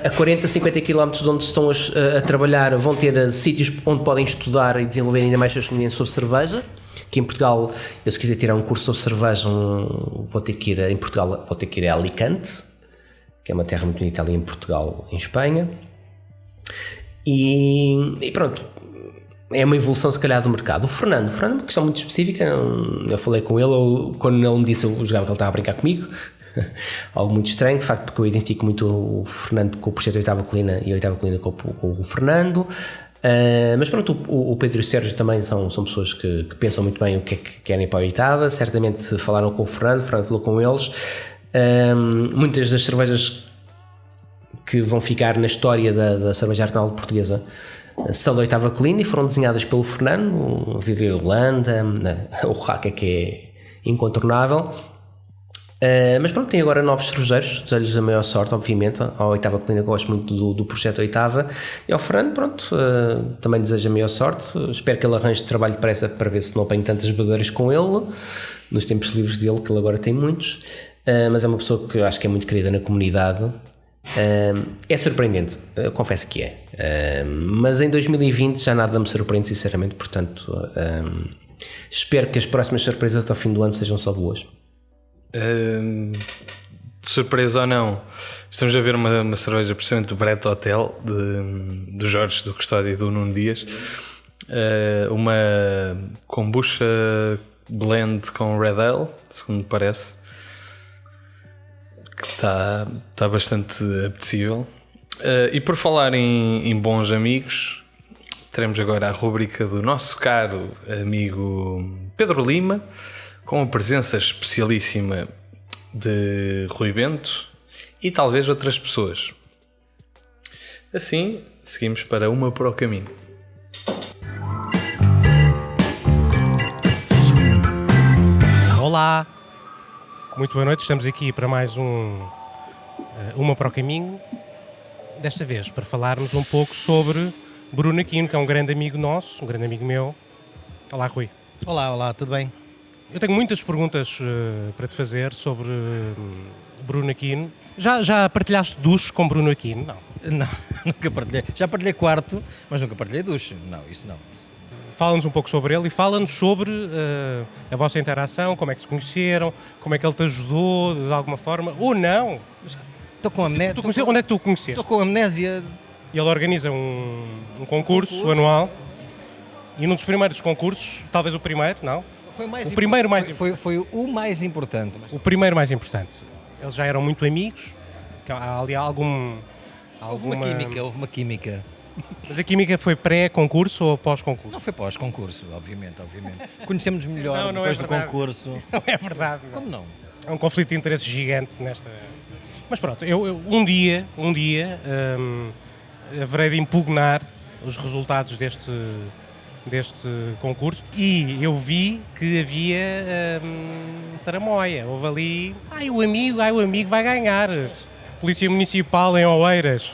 a 40, 50 km de onde estão a trabalhar vão ter sítios onde podem estudar e desenvolver ainda mais seus conhecimentos sobre cerveja. Que em Portugal, eu se quiser tirar um curso sobre cerveja, vou ter que ir a Alicante, que é uma terra muito bonita ali em Portugal, em Espanha. E pronto, é uma evolução se calhar do mercado. O Fernando é uma questão muito específica. Eu falei com ele, quando ele me disse, eu jogava que ele estava a brincar comigo. Algo muito estranho, de facto, porque eu identifico muito o Fernando com o projeto Oitava Colina e a Oitava Colina com o Fernando. Mas pronto, o Pedro e o Sérgio também são pessoas que pensam muito bem o que é que querem para a Oitava. Certamente falaram com o Fernando falou com eles. Muitas das cervejas que vão ficar na história da cerveja artesanal portuguesa são da Oitava Colina e foram desenhadas pelo Fernando. A Vidro Holanda, o Raca, que é incontornável. Mas pronto, tem agora novos cervejeiros, desejo-lhes a maior sorte, obviamente. À Oitava Colina, gosto muito do projeto Oitava, e ao Fernando, pronto, também desejo a maior sorte. Espero que ele arranje trabalho depressa para ver se não apanho tantas badeiras com ele nos tempos livres dele, que ele agora tem muitos. Mas é uma pessoa que eu acho que é muito querida na comunidade. É surpreendente, confesso que é, mas em 2020 já nada me surpreende, sinceramente. Portanto, espero que as próximas surpresas até ao fim do ano sejam só boas. De surpresa ou não, estamos a ver uma cerveja precisamente do Brett Hotel do Jorge, do Custódio e do Nuno Dias, uma kombucha blend com Red Ale, segundo me parece, que está bastante apetecível. E por falar em bons amigos, teremos agora a rubrica do nosso caro amigo Pedro Lima, com a presença especialíssima de Rui Bento e talvez outras pessoas. Assim, seguimos para Uma para o Caminho. Olá, muito boa noite, estamos aqui para mais Uma para o Caminho, desta vez para falarmos um pouco sobre Bruno Aquino, que é um grande amigo nosso, um grande amigo meu. Olá, Rui. Olá, tudo bem? Eu tenho muitas perguntas para te fazer sobre Bruno Aquino. Já partilhaste duche com Bruno Aquino? Não, nunca partilhei. Já partilhei quarto, mas nunca partilhei duche. Não, isso não. Fala-nos um pouco sobre ele e fala-nos sobre a vossa interação, como é que se conheceram, como é que ele te ajudou de alguma forma, ou não. Estou com amnésia. Onde é que tu o conheceste? Estou com amnésia. Ele organiza um concurso anual e num dos primeiros concursos, talvez o primeiro, não? Foi mais o primeiro mais foi o mais importante. O primeiro mais importante. Eles já eram muito amigos. Há ali alguma... Houve uma química. Mas a química foi pré-concurso ou pós-concurso? Não foi pós-concurso, obviamente. Conhecemos melhor depois do concurso. Não é verdade. Não. Como não? É um conflito de interesse gigante nesta... Mas pronto, eu um dia haverei de impugnar os resultados deste concurso e eu vi que havia tramóia. Houve ali, o amigo vai ganhar. Polícia Municipal em Oeiras.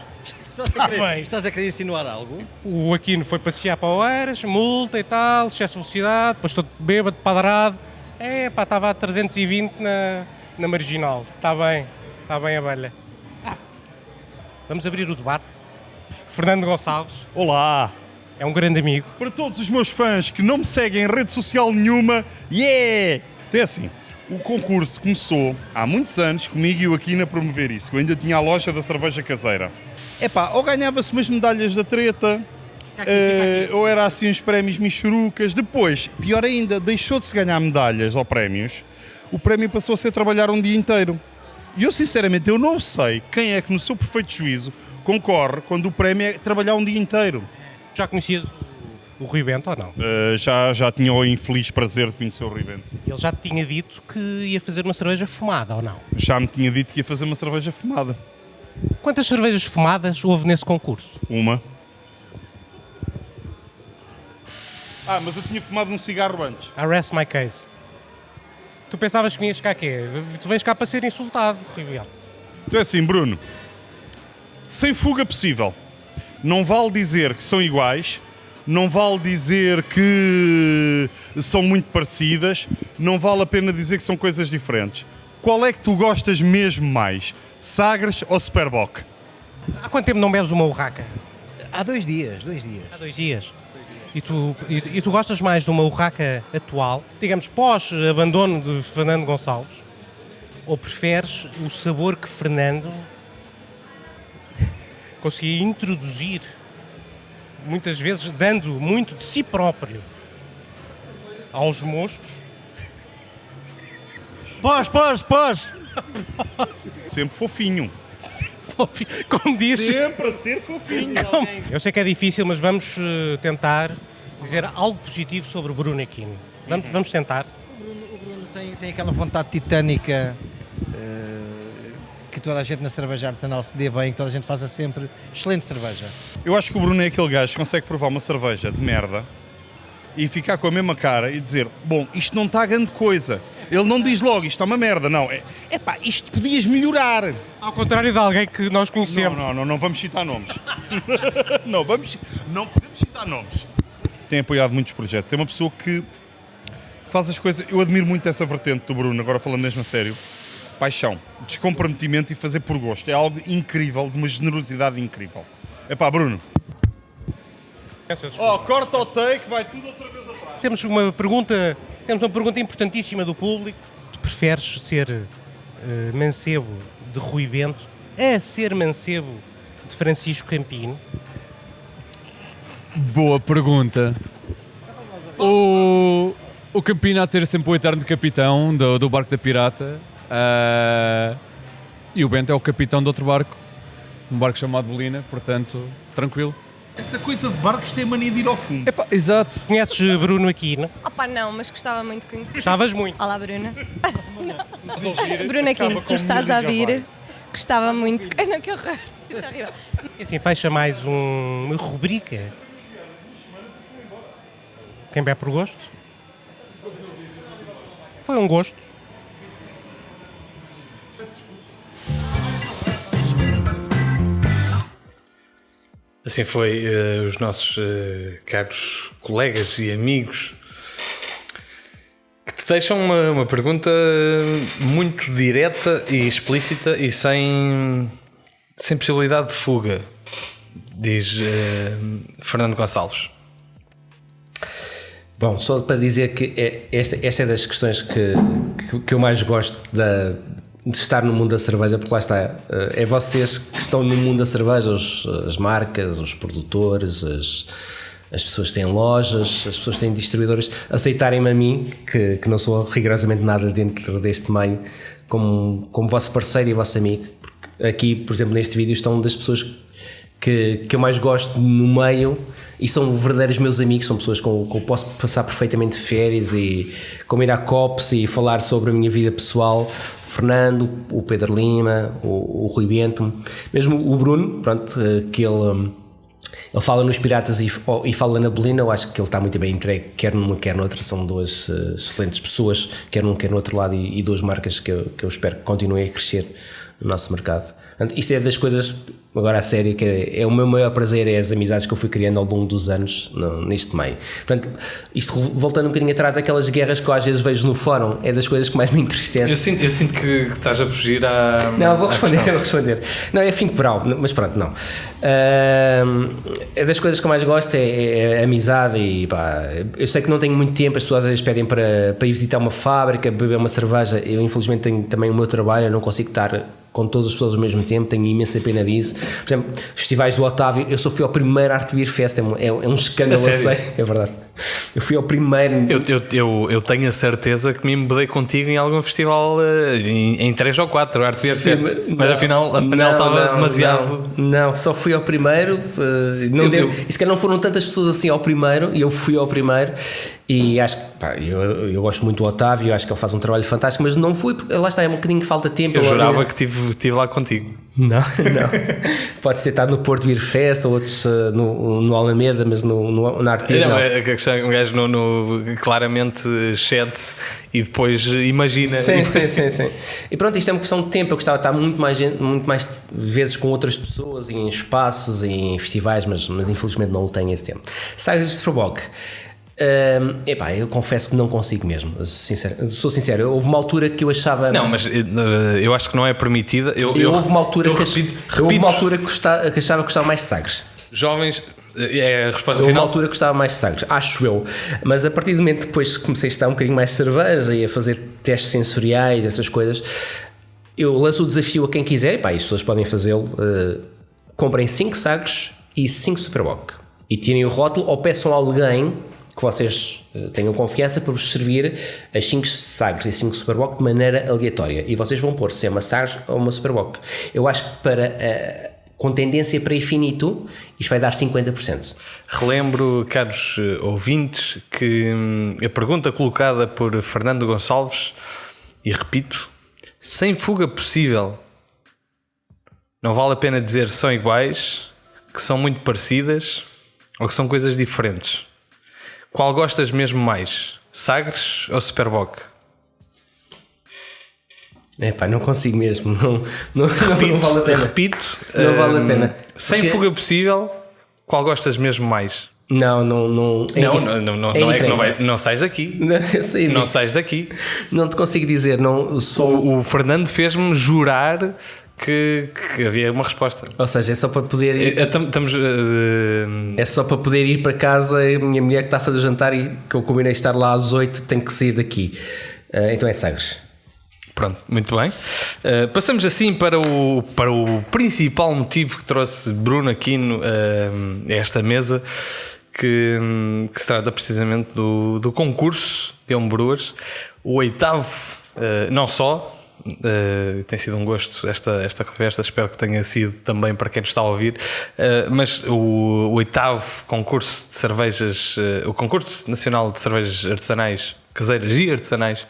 Estás a querer insinuar algo? O Aquino foi passear para Oeiras, multa e tal, excesso de velocidade, depois todo bêbado, padrado. Estava a 320 na Marginal. Está bem abelha. Vamos abrir o debate. Fernando Gonçalves. Olá! É um grande amigo. Para todos os meus fãs que não me seguem em rede social nenhuma, yeah! Então é assim, o concurso começou há muitos anos comigo e o Aquino a promover isso. Eu ainda tinha a loja da cerveja caseira. Ou ganhava-se umas medalhas da treta, ou era assim uns prémios michurucas. Depois, pior ainda, deixou de se ganhar medalhas ou prémios. O prémio passou a ser trabalhar um dia inteiro. E eu sinceramente eu não sei quem é que no seu perfeito juízo concorre quando o prémio é trabalhar um dia inteiro. Já conhecias o Rui Bento ou não? Já tinha o infeliz prazer de conhecer o Rui Bento. Ele já te tinha dito que ia fazer uma cerveja fumada ou não? Já me tinha dito que ia fazer uma cerveja fumada. Quantas cervejas fumadas houve nesse concurso? Uma. Mas eu tinha fumado um cigarro antes. I rest my case. Tu pensavas que vinhas cá quê? Tu vens cá para ser insultado, Rui Bento. Então é assim, Bruno. Sem fuga possível. Não vale dizer que são iguais, não vale dizer que são muito parecidas, não vale a pena dizer que são coisas diferentes. Qual é que tu gostas mesmo mais? Sagres ou Superboc? Há quanto tempo não bebes uma urraca? Há 2 dias. Há 2 dias. E tu gostas mais de uma urraca atual, digamos, pós-abandono de Fernando Gonçalves? Ou preferes o sabor que Fernando conseguia introduzir, muitas vezes dando muito de si próprio aos mostos? Pós! Sempre fofinho. Como disse. Sempre a ser fofinho. Eu sei que é difícil, mas vamos tentar dizer algo positivo sobre o Bruno Aquino. Vamos tentar. O Bruno tem aquela vontade titânica que toda a gente na cerveja artesanal se dê bem, que toda a gente faça sempre excelente cerveja. Eu acho que o Bruno é aquele gajo que consegue provar uma cerveja de merda e ficar com a mesma cara e dizer, bom, isto não está grande coisa. Ele não diz logo, isto é uma merda, não. Epá, isto podias melhorar. Ao contrário de alguém que nós conhecemos. Não vamos citar nomes. não podemos citar nomes. Tem apoiado muitos projetos. É uma pessoa que faz as coisas... Eu admiro muito essa vertente do Bruno, agora falando mesmo a sério. Paixão, descomprometimento e fazer por gosto. É algo incrível, de uma generosidade incrível. Epá, Bruno. Corta o take, vai tudo outra vez atrás. Temos uma pergunta importantíssima do público. Tu preferes ser mancebo de Rui Bento a ser mancebo de Francisco Campino? Boa pergunta. O Campino há de ser sempre o eterno capitão do barco da pirata. E o Bento é o capitão de outro barco, um barco chamado Bolina, portanto, tranquilo. Essa coisa de barcos tem mania de ir ao fundo. Epá, exato. Conheces Bruno Aquino? Opa, não, mas gostava muito de conhecer. Gostavas muito. Olá, Bruna. Bruna Aquino, se me estás a ouvir, gostava muito. Ai, não, que horror. Isso é horrível. E assim, fecha mais uma rubrica. Quem bebe por gosto? Foi um gosto. Assim foi os nossos caros colegas e amigos que te deixam uma pergunta muito direta e explícita e sem possibilidade de fuga, diz Fernando Gonçalves. Bom, só para dizer que esta é das questões que eu mais gosto de estar no mundo da cerveja, porque lá está, é vocês que estão no mundo da cerveja, as marcas, os produtores, as pessoas que têm lojas, as pessoas que têm distribuidores, aceitarem-me a mim, que não sou rigorosamente nada dentro deste meio, como vosso parceiro e vosso amigo. Porque aqui, por exemplo, neste vídeo estão das pessoas que eu mais gosto no meio e são verdadeiros meus amigos, são pessoas com que eu posso passar perfeitamente férias e como ir à COPS e falar sobre a minha vida pessoal. O Fernando, o Pedro Lima, o Rui Bento, mesmo o Bruno, pronto, que ele fala nos Piratas e fala na Bolina. Eu acho que ele está muito bem entregue, quer numa quer noutra. São duas excelentes pessoas, quer num quer no outro lado, e duas marcas que eu espero que continuem a crescer no nosso mercado. Portanto, isto é das coisas, agora a sério, que é o meu maior prazer, é as amizades que eu fui criando ao longo dos anos neste meio. Portanto, isto voltando um bocadinho atrás, aquelas guerras que eu às vezes vejo no fórum, é das coisas que mais me entristecem. Eu sinto que estás a fugir à... Não, vou responder. Não, é fim de peral, mas pronto, não. É das coisas que eu mais gosto, é a amizade e pá, eu sei que não tenho muito tempo, as pessoas às vezes pedem para ir visitar uma fábrica, beber uma cerveja. Eu infelizmente tenho também o meu trabalho, eu não consigo estar com todas as pessoas ao mesmo tempo, tenho imensa pena disso. Por exemplo, festivais do Otávio, eu só fui ao primeiro Art Beer Fest, é um escândalo, eu sei, é verdade. Eu fui ao primeiro. Eu tenho a certeza que me embedei contigo em algum festival em 3 ou 4, arte mas afinal estava demasiado. Não, só fui ao primeiro. E se calhar não foram tantas pessoas assim ao primeiro, e eu fui ao primeiro. E acho que eu gosto muito do Otávio, acho que ele faz um trabalho fantástico, mas não fui, porque lá está, é um bocadinho de falta de tempo. Eu jurava que estive lá contigo. Não. Pode ser estar no Porto Beer Fest, ou outros no Alameda, mas na Arte não. Um gajo claramente chat e depois imagina. Sim. E pronto, isto é uma questão de tempo. Eu gostava de estar muito mais vezes com outras pessoas, em espaços, em festivais, mas infelizmente não tenho esse tempo. Sagres de Superboc. Eu confesso que não consigo mesmo, sou sincero. Houve uma altura que eu achava. Não, mas eu acho que não é permitida. Houve uma altura que achava que gostava mais de Sagres. Jovens, é a resposta final. Uma altura que gostava mais de Sagres, acho eu. Mas a partir do momento que depois comecei a estar um bocadinho mais de cerveja e a fazer testes sensoriais, essas coisas, eu lanço o desafio a quem quiser. E as pessoas podem fazê-lo. Comprem 5 Sagres e 5 Superboc e tirem o rótulo, ou peçam a alguém que vocês tenham confiança para vos servir as 5 Sagres e 5 Superboc de maneira aleatória, e vocês vão pôr se é uma Sagres ou uma Superboc. Eu acho que com tendência para infinito isto vai dar 50%. Relembro, caros ouvintes, que a pergunta colocada por Fernando Gonçalves, e repito, sem fuga possível, não vale a pena dizer são iguais, que são muito parecidas ou que são coisas diferentes. Qual gostas mesmo mais? Sagres ou Superboc? Não consigo mesmo. Não vale a pena. Repito. Não vale a pena. Sem fuga possível, qual gostas mesmo mais? Não. Não é que não sais daqui. Eu sei, não sais daqui. Não te consigo dizer. O Fernando fez-me jurar que havia uma resposta. Ou seja, é só para poder ir. É só para poder ir para casa. A minha mulher que está a fazer o jantar e que eu combinei estar lá às 8 tem que sair daqui. Então é Sagres. Pronto, muito bem. Passamos assim para o principal motivo que trouxe Bruno aqui a esta mesa, que se trata precisamente do concurso de Homebrewers, o 8º, não só. Tem sido um gosto esta conversa, espero que tenha sido também para quem nos está a ouvir, mas o 8º concurso de cervejas, o concurso nacional de cervejas artesanais, caseiras e artesanais,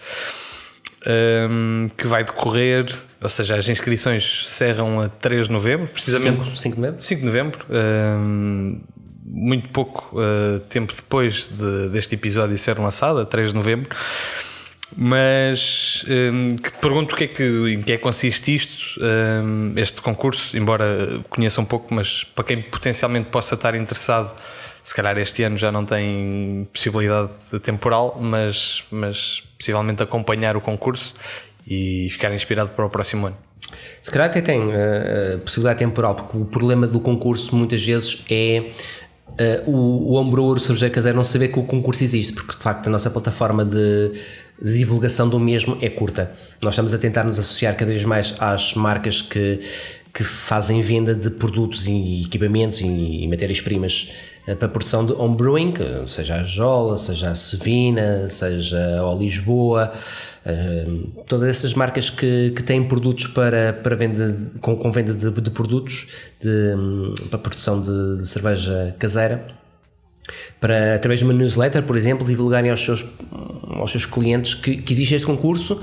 que vai decorrer, ou seja, as inscrições cerram a 3 de novembro, precisamente 5 de novembro. 5 de novembro, muito pouco tempo depois deste episódio ser lançado, a 3 de novembro. Mas que te pergunto em que consiste isto, este concurso, embora conheça um pouco, mas para quem potencialmente possa estar interessado, se calhar este ano já não tem possibilidade temporal, mas possivelmente acompanhar o concurso e ficar inspirado para o próximo ano. Se calhar até tem possibilidade temporal, porque o problema do concurso muitas vezes é o homebrewer, o cervejeiro caseiro, não saber que o concurso existe, porque de facto a nossa plataforma de divulgação do mesmo é curta. Nós estamos a tentar nos associar cada vez mais às marcas que fazem venda de produtos e equipamentos e matérias-primas para a produção de homebrewing, seja a Jola, seja a Sevina, seja a Lisboa, todas essas marcas que têm produtos para venda, com venda de produtos para a produção de cerveja caseira, para, através de uma newsletter, por exemplo, divulgarem aos seus clientes que existe este concurso,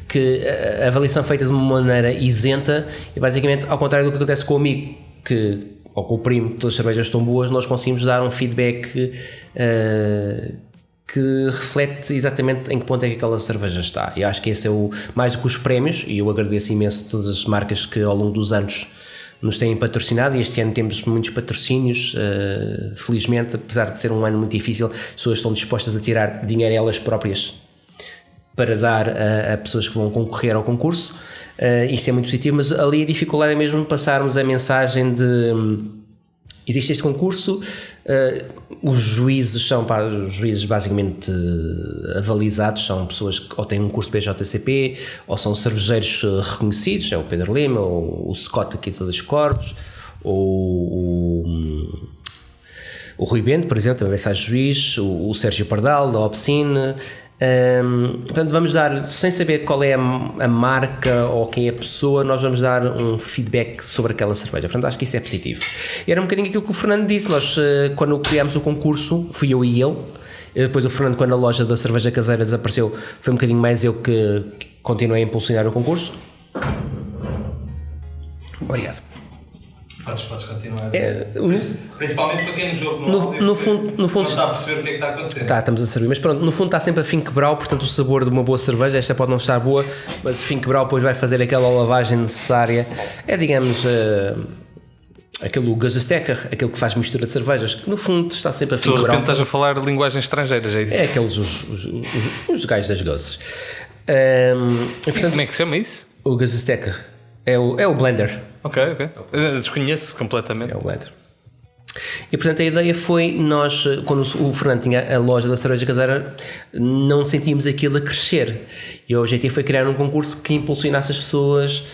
que a avaliação é feita de uma maneira isenta e basicamente ao contrário do que acontece com o amigo ou com o primo, todas as cervejas estão boas, nós conseguimos dar um feedback que reflete exatamente em que ponto é que aquela cerveja está. E acho que esse é mais do que os prémios, e eu agradeço imenso todas as marcas que ao longo dos anos nos têm patrocinado, e este ano temos muitos patrocínios, felizmente, apesar de ser um ano muito difícil, as pessoas estão dispostas a tirar dinheiro elas próprias para dar a pessoas que vão concorrer ao concurso. Isso é muito positivo, mas ali a dificuldade é mesmo passarmos a mensagem de existe este concurso, os juízes são basicamente avalizados, são pessoas que ou têm um curso BJCP ou são cervejeiros reconhecidos, é o Pedro Lima, ou o Scott aqui de Todos os Corpos, ou o Rui Bento, por exemplo, também vai ser juiz, o Sérgio Pardal, da Obscene. Portanto, vamos dar, sem saber qual é a marca ou quem é a pessoa, nós vamos dar um feedback sobre aquela cerveja. Portanto, acho que isso é positivo. E era um bocadinho aquilo que o Fernando disse. Nós, quando criámos o concurso, fui eu e ele. Depois o Fernando, quando a loja da cerveja caseira desapareceu, foi um bocadinho mais eu que continuei a impulsionar o concurso. Obrigado. Podes continuar. Principalmente para quem nos ouve no fundo não está a perceber o que é que está a acontecer. Estamos a servir, mas pronto, no fundo está sempre a Finque Brau, portanto o sabor de uma boa cerveja, esta pode não estar boa, mas o Finque Brau depois vai fazer aquela lavagem necessária. É, digamos, aquele Gazestecker, aquele que faz mistura de cervejas, que no fundo está sempre a Finque Brau. De repente estás a falar linguagens estrangeiras, é isso? É aqueles os gajos das gozes. Portanto, como é que se chama isso? O Gazestecker. É o blender. Ok. Desconheço completamente. É o blender. E portanto a ideia foi, nós, quando o Fernando tinha a loja da cerveja caseira, não sentíamos aquilo a crescer. E o objetivo foi criar um concurso que impulsionasse as pessoas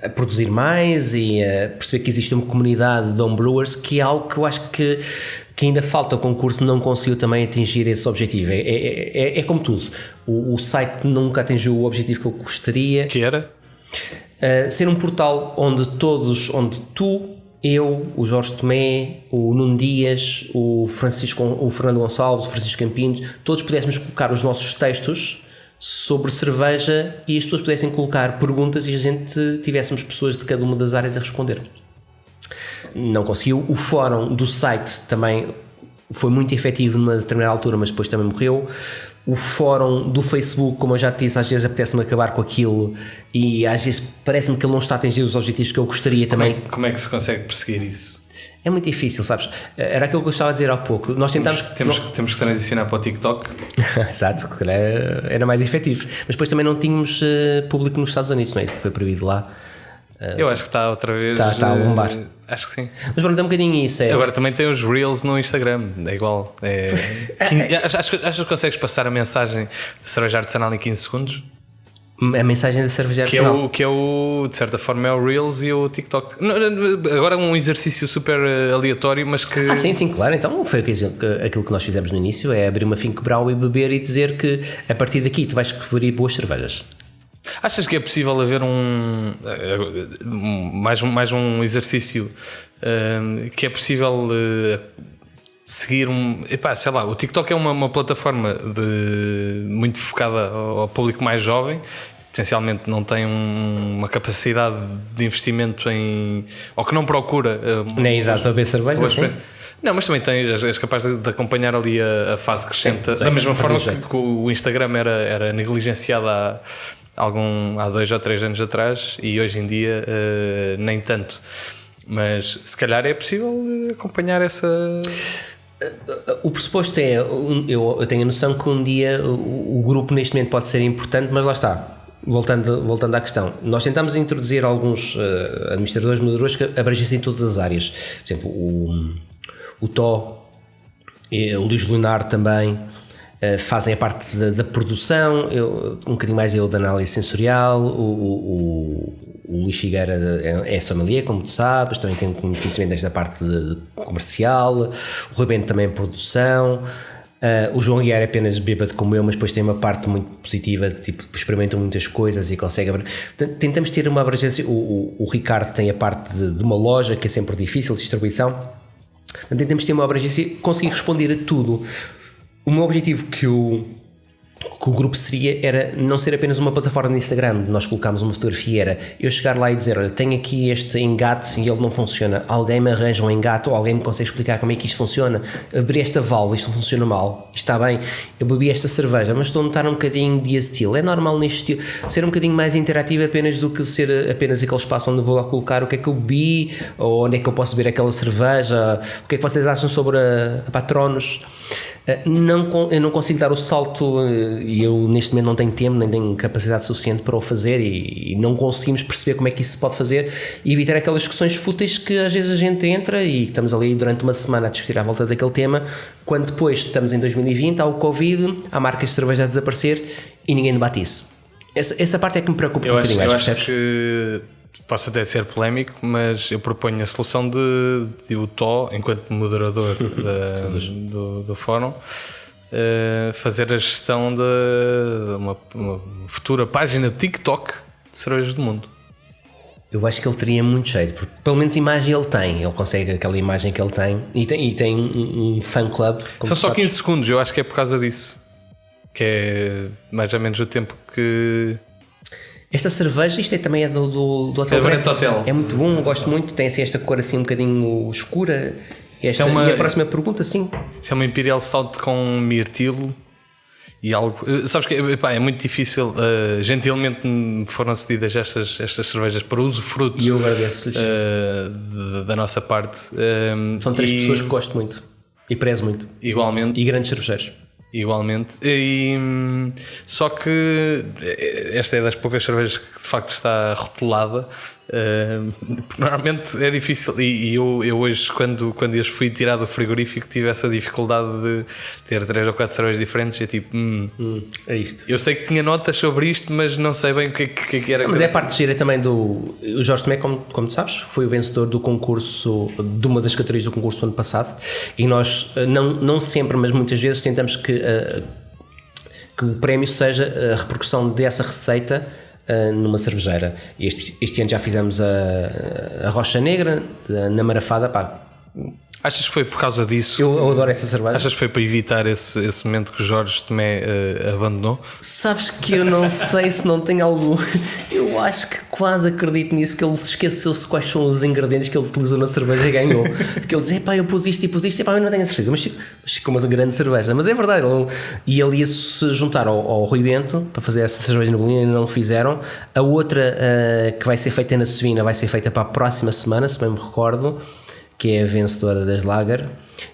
a produzir mais e a perceber que existe uma comunidade de homebrewers, que é algo que eu acho que ainda falta. O concurso não conseguiu também atingir esse objetivo. É como tudo. O site nunca atingiu o objetivo que eu gostaria. Que era? Ser um portal onde tu, eu, o Jorge Tomé, o Nuno Dias, o Fernando Gonçalves, o Francisco Campinho, todos pudéssemos colocar os nossos textos sobre cerveja e as pessoas pudessem colocar perguntas e a gente tivéssemos pessoas de cada uma das áreas a responder. Não conseguiu. O fórum do site também foi muito efetivo numa determinada altura, mas depois também morreu. O fórum do Facebook, como eu já te disse, às vezes apetece-me acabar com aquilo e às vezes parece-me que ele não está a atingir os objetivos que eu gostaria também. Como é que se consegue perseguir isso? É muito difícil, sabes? Era aquilo que eu estava a dizer há pouco. Nós tentamos... Temos que transicionar para o TikTok. Exato, que era mais efetivo. Mas depois também não tínhamos público nos Estados Unidos, não é? Isso foi proibido lá. Eu acho que está outra vez. Está a bombar. Acho que sim. Mas pronto, é um bocadinho isso. Agora também tem os Reels no Instagram, é igual. Acho que consegues passar a mensagem de cerveja artesanal em 15 segundos? A mensagem da cerveja artesanal. Que é o, de certa forma, é o Reels e o TikTok. Agora um exercício super aleatório, mas que. Sim, claro. Então foi aquilo que nós fizemos no início: é abrir uma Finque Brau e beber e dizer que a partir daqui tu vais descobrir boas cervejas. Achas que é possível haver mais um exercício que é possível seguir sei lá, o TikTok é uma plataforma muito focada ao público mais jovem, potencialmente não tem uma capacidade de investimento ou que não procura nem idade para beber cerveja, sim. Não, mas também és capaz de acompanhar ali a fase crescente, da mesma forma que o Instagram era negligenciado há 2 ou 3 anos atrás e hoje em dia nem tanto, mas se calhar é possível acompanhar essa. O pressuposto é, eu tenho a noção que um dia o grupo neste momento pode ser importante, mas lá está, voltando à questão, nós tentamos introduzir alguns administradores, moderadores que abrangessem todas as áreas. Por exemplo, o Tó, o Luís Leonardo também fazem a parte da produção, um bocadinho mais eu da análise sensorial, o Luís Figueira é sommelier, como tu sabes, também tem conhecimento desta parte comercial, o Rui Bento também produção, o João Guiar é apenas bêbado como eu, mas depois tem uma parte muito positiva, tipo, experimentam muitas coisas e consegue abrir. Portanto, tentamos ter uma abrangência. O Ricardo tem a parte de uma loja, que é sempre difícil, de distribuição. Portanto, tentamos ter uma abrangência, conseguir responder a tudo. O meu objetivo que o grupo era não ser apenas uma plataforma de Instagram, nós colocámos uma fotografia, era eu chegar lá e dizer, olha, tenho aqui este engate e ele não funciona, alguém me arranja um engate ou alguém me consegue explicar como é que isto funciona, abri esta válvula, isto não funciona mal, está bem, eu bebi esta cerveja, mas estou a notar um bocadinho de estilo, é normal neste estilo, ser um bocadinho mais interativo apenas do que ser apenas aquele espaço onde vou lá colocar o que é que eu bebi, ou onde é que eu posso beber aquela cerveja, o que é que vocês acham sobre a Patronos. Eu não consigo dar o salto e eu neste momento não tenho tempo nem tenho capacidade suficiente para o fazer e não conseguimos perceber como é que isso se pode fazer e evitar aquelas discussões fúteis que às vezes a gente entra e estamos ali durante uma semana a discutir à volta daquele tema, quando depois estamos em 2020, há o Covid, há marcas de cerveja a desaparecer e ninguém debate isso. Essa parte é que me preocupa um bocadinho mais, percebes? Que posso até ser polémico, mas eu proponho a solução de o Tó, enquanto moderador do fórum, fazer a gestão de uma futura página de TikTok de cervejas do mundo. Eu acho que ele teria muito jeito, porque pelo menos imagem ele consegue aquela imagem que ele tem e tem um fan club. São só 15 segundos, eu acho que é por causa disso, que é mais ou menos o tempo que... Esta cerveja, isto também é do Hotel Brett. É muito bom, eu gosto muito, tem assim esta cor assim um bocadinho escura. E a próxima pergunta, sim. Isto é uma Imperial Stout com mirtilo e algo. Sabes que é muito difícil. Gentilmente me foram cedidas estas cervejas para usufruto. E eu agradeço-lhes da nossa parte. São 3 pessoas que gosto muito e prezo muito. Igualmente. E grandes cervejeiros. Igualmente. Só que esta é das poucas cervejas que de facto está rotulada. Normalmente é difícil. E eu hoje, quando as fui tirar do frigorífico, tive essa dificuldade de ter 3 ou 4 cervejas diferentes. É tipo, é isto. Eu sei que tinha notas sobre isto, mas não sei bem o que era. Mas é a parte de gira também do. O Jorge Tomé, como tu sabes, foi o vencedor do concurso, de uma das categorias do concurso do ano passado. E nós, não sempre, mas muitas vezes, tentamos que o prémio seja a repercussão dessa receita numa cervejeira. Este ano já fizemos a Rocha Negra na Marafada. Pá. Achas que foi por causa disso? Eu adoro essa cerveja. Achas que foi para evitar esse momento que o Jorge Tomé abandonou? Sabes que eu não sei se não tem algo. Eu acho que quase acredito nisso, porque ele esqueceu-se quais são os ingredientes que ele utilizou na cerveja e ganhou. Porque ele dizia, eu pus isto e pus isto, eu não tenho a certeza, mas ficou uma grande cerveja. Mas é verdade, e ele ia se juntar ao Rui Bento para fazer essa cerveja no Bolinha e não o fizeram. A outra que vai ser feita na Suína vai ser feita para a próxima semana, se bem me recordo, que é a vencedora das Lager,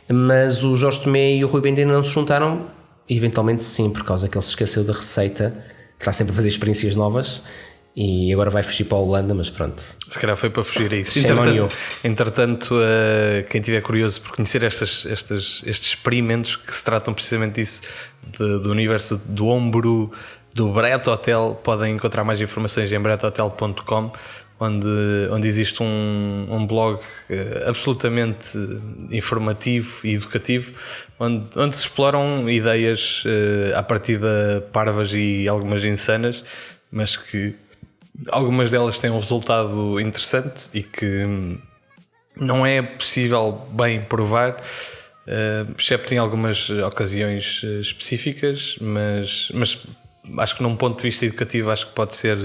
mas o Jorge Tomé e o Rui Bento ainda não se juntaram, eventualmente sim, por causa que ele se esqueceu da receita, está sempre a fazer experiências novas e agora vai fugir para a Holanda, mas pronto. Se calhar foi para fugir a isso. Entretanto, quem estiver curioso por conhecer estes experimentos que se tratam precisamente disso, do universo do Homebrew, do Brett Hotel, podem encontrar mais informações em bretthotel.com, onde existe um blog absolutamente informativo e educativo, onde se exploram ideias à partida parvas e algumas insanas, mas que algumas delas têm um resultado interessante e que não é possível bem provar, excepto em algumas ocasiões específicas, mas acho que num ponto de vista educativo acho que pode ser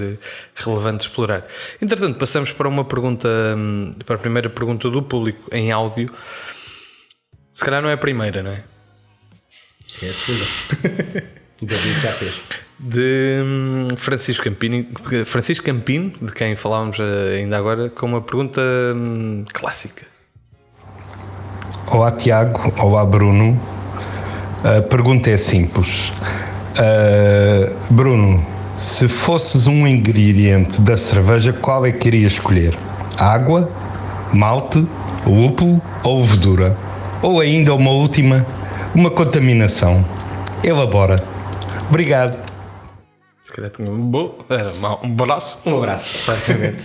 relevante explorar. Entretanto, passamos para a primeira pergunta do público em áudio. Se calhar não é a primeira, não é? É a segunda. David já fez. De Francisco Campino, de quem falávamos ainda agora, com uma pergunta clássica. Olá Tiago, olá Bruno. A pergunta é simples. Bruno, se fosses um ingrediente da cerveja, qual é que irias escolher? Água, malte, lúpulo ou levedura? Ou ainda uma última, uma contaminação? Elabora. Obrigado. Se calhar tinha um abraço. Um abraço, certamente.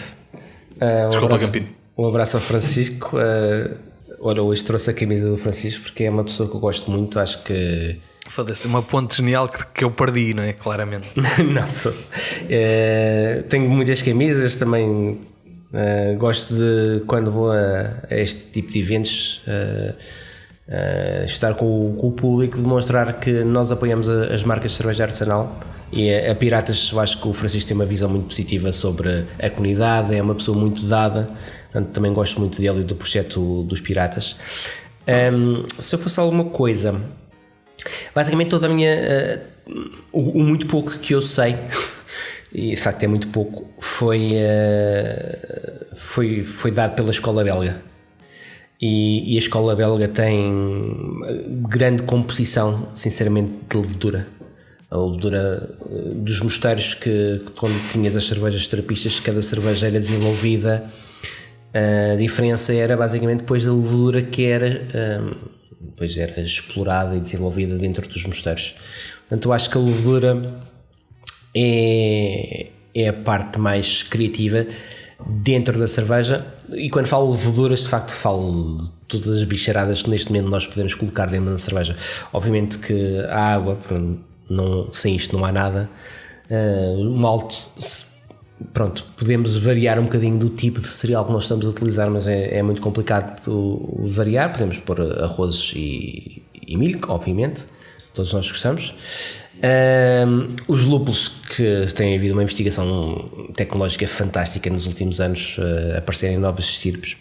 Desculpa, Campino. Um abraço ao Francisco. Olha, hoje trouxe a camisa do Francisco porque é uma pessoa que eu gosto muito, acho que... Foda-se, uma ponte genial que eu perdi, não é? Claramente. Não, tenho muitas camisas também. Gosto de, quando vou a este tipo de eventos, estar com o público, demonstrar que nós apoiamos as marcas de cerveja artesanal. E a Piratas, eu acho que o Francisco tem uma visão muito positiva sobre a comunidade, é uma pessoa muito dada, portanto também gosto muito dele e do projeto dos Piratas. Se eu fosse alguma coisa, basicamente toda a minha o muito pouco que eu sei, e de facto é muito pouco, foi dado pela escola belga. E a escola belga tem grande composição, sinceramente, de levedura. A levedura dos mosteiros, que quando tinhas as cervejas trapistas, cada cerveja era desenvolvida, a diferença era basicamente depois da levedura que depois era explorada e desenvolvida dentro dos mosteiros. Portanto, eu acho que a levedura é a parte mais criativa. dentro da cerveja. E quando falo de leveduras, de facto falo de todas as bicharadas que neste momento nós podemos colocar dentro da cerveja. Obviamente que a água, sem isto não há nada. O malte, pronto, podemos variar um bocadinho do tipo de cereal que nós estamos a utilizar, mas é muito complicado variar. Podemos pôr arrozes e milho, obviamente, todos nós gostamos. Os lúpulos, que tem havido uma investigação tecnológica fantástica nos últimos anos, aparecerem novas estirpes,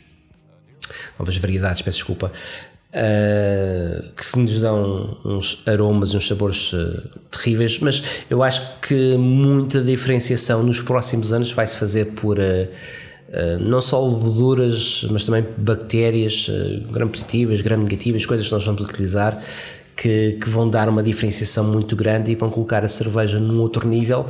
novas variedades, peço desculpa, que nos dão uns aromas e uns sabores terríveis, mas eu acho que muita diferenciação nos próximos anos vai-se fazer por não só leveduras, mas também bactérias gram positivas, gram negativas, coisas que nós vamos utilizar que vão dar uma diferenciação muito grande e vão colocar a cerveja num outro nível.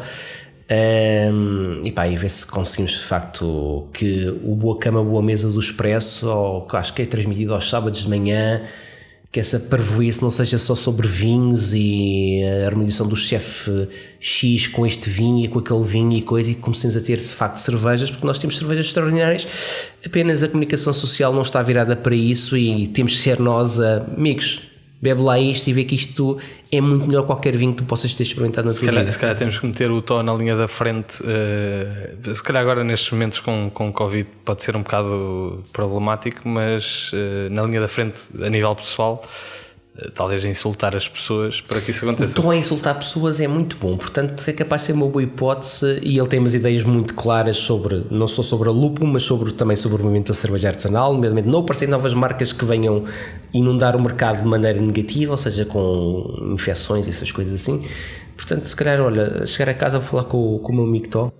E ver se conseguimos de facto que o Boa Cama Boa Mesa do Expresso, ou que acho que é transmitido aos sábados de manhã, que essa parvoíce não seja só sobre vinhos e a harmonização do chefe X com este vinho e com aquele vinho e coisa, e que comecemos a ter de facto cervejas, porque nós temos cervejas extraordinárias, apenas a comunicação social não está virada para isso e temos que ser nós amigos. Bebe lá isto e vê que isto é muito melhor que qualquer vinho que tu possas ter experimentado na tua vida. Se calhar temos que meter o Tó na linha da frente. Se calhar agora nestes momentos com Covid pode ser um bocado problemático, mas na linha da frente a nível pessoal, talvez insultar as pessoas para que isso aconteça. O Tó a insultar pessoas é muito bom, portanto é capaz de ser uma boa hipótese, e ele tem umas ideias muito claras sobre, não só sobre a lúpulo, mas também sobre o movimento da cerveja artesanal, nomeadamente não aparecerem novas marcas que venham inundar o mercado de maneira negativa, ou seja, com infecções e essas coisas assim. Portanto, se calhar, olha, chegar a casa vou falar com o meu amigo Tó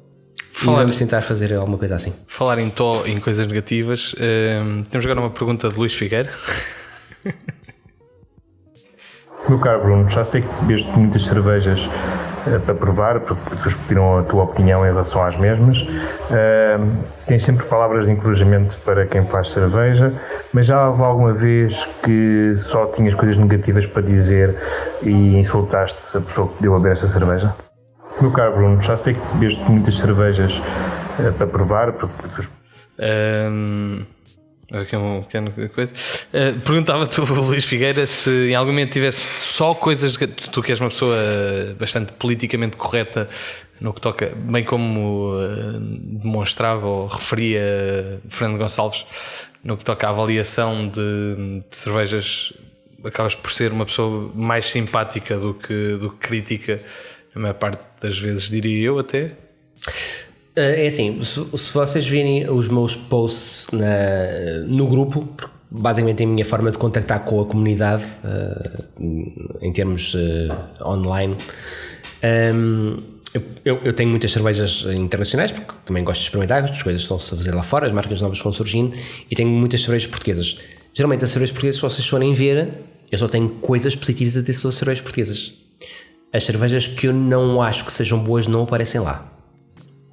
e vamos tentar fazer alguma coisa assim. Falar em Tó, em coisas negativas, temos agora uma pergunta de Luís Figueira. Meu caro Bruno, já sei que bebeste muitas cervejas para provar, porque as pessoas pediram a tua opinião em relação às mesmas. Tens sempre palavras de encorajamento para quem faz cerveja, mas já houve alguma vez que só tinhas coisas negativas para dizer e insultaste a pessoa que deu a beber essa cerveja? Meu caro Bruno, já sei que bebeste muitas cervejas para provar, porque as pessoas... Coisa. Perguntava-te, Luís Figueira, se em algum momento tiveste só coisas. Tu que és uma pessoa bastante politicamente correta no que toca, bem como demonstrava ou referia Fernando Gonçalves, no que toca à avaliação de cervejas, acabas por ser uma pessoa mais simpática do que crítica, a maior parte das vezes, diria eu até. É assim, se vocês virem os meus posts no grupo, basicamente é a minha forma de contactar com a comunidade em termos online. Eu tenho muitas cervejas internacionais, porque também gosto de experimentar, as coisas estão-se a fazer lá fora, as marcas novas vão surgindo, e tenho muitas cervejas portuguesas. Geralmente as cervejas portuguesas, se vocês forem ver, eu só tenho coisas positivas a dizer sobre as cervejas portuguesas. As cervejas que eu não acho que sejam boas não aparecem lá.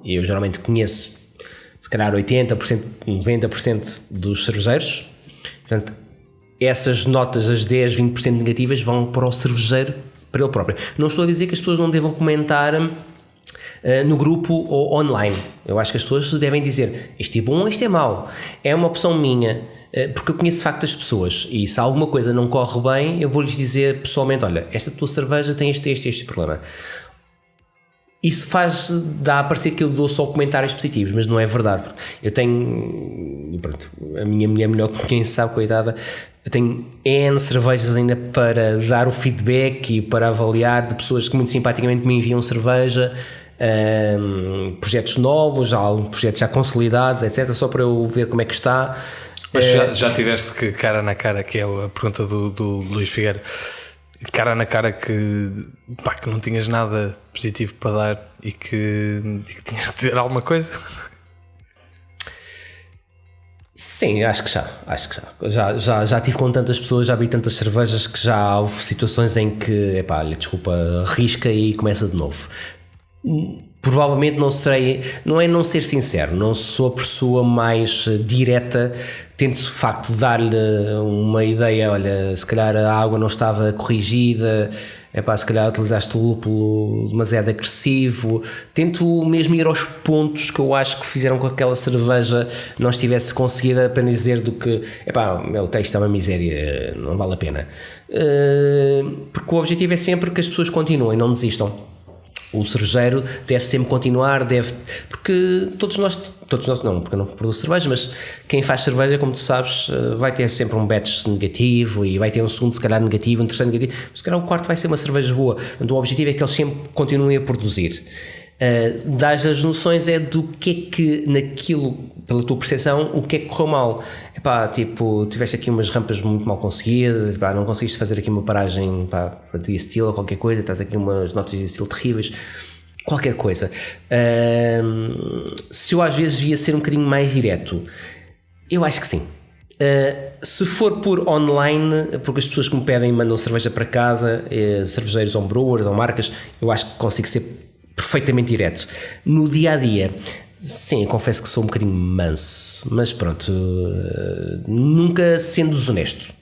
Eu geralmente conheço, se calhar 80%, 90% dos cervejeiros. Portanto, essas notas, as 10, 20% negativas, vão para o cervejeiro, para ele próprio. Não estou a dizer que as pessoas não devam comentar no grupo ou online. Eu acho que as pessoas devem dizer isto é bom, isto é mau. É uma opção minha, porque eu conheço de facto as pessoas, e se alguma coisa não corre bem, eu vou-lhes dizer pessoalmente, olha, esta tua cerveja tem este problema. Isso dá a parecer que eu dou só comentários positivos, mas não é verdade. Eu tenho, pronto, a minha mulher melhor que quem sabe, coitada, eu tenho N cervejas ainda para dar o feedback e para avaliar, de pessoas que muito simpaticamente me enviam cerveja, projetos novos, projetos já consolidados, etc, só para eu ver como é que está. Mas já tiveste que cara na cara, que é a pergunta do Luís Figueira, cara na cara que não tinhas nada positivo para dar e que tinhas que dizer alguma coisa? Sim, acho que já tive com tantas pessoas, já vi tantas cervejas que já houve situações em que, olha, desculpa, arrisca e começa de novo. provavelmente não é não ser sincero, não sou a pessoa mais direta, tento de facto dar-lhe uma ideia, olha, se calhar a água não estava corrigida, se calhar utilizaste o lúpulo demasiado agressivo, tento mesmo ir aos pontos que eu acho que fizeram com que aquela cerveja não estivesse conseguida, para dizer do que, meu texto é uma miséria, não vale a pena, porque o objetivo é sempre que as pessoas continuem, não desistam. O cervejeiro deve sempre continuar, porque todos nós não, porque eu não produzo cerveja, mas quem faz cerveja, como tu sabes, vai ter sempre um batch negativo e vai ter um segundo se calhar negativo, um terceiro negativo, mas se calhar o quarto vai ser uma cerveja boa. Então o objetivo é que eles sempre continuem a produzir. Dás as noções do que é que naquilo, pela tua percepção, o que é que correu mal. Tiveste aqui umas rampas muito mal conseguidas, não conseguiste fazer aqui uma paragem para diastilo ou qualquer coisa, estás aqui umas notas de diastilo terríveis, qualquer coisa. Se eu às vezes devia ser um bocadinho mais direto, eu acho que sim. Se for por online, porque as pessoas que me pedem mandam cerveja para casa, cervejeiros ou brewers ou marcas, eu acho que consigo ser perfeitamente direto. No dia a dia, sim, eu confesso que sou um bocadinho manso, mas pronto, nunca sendo desonesto,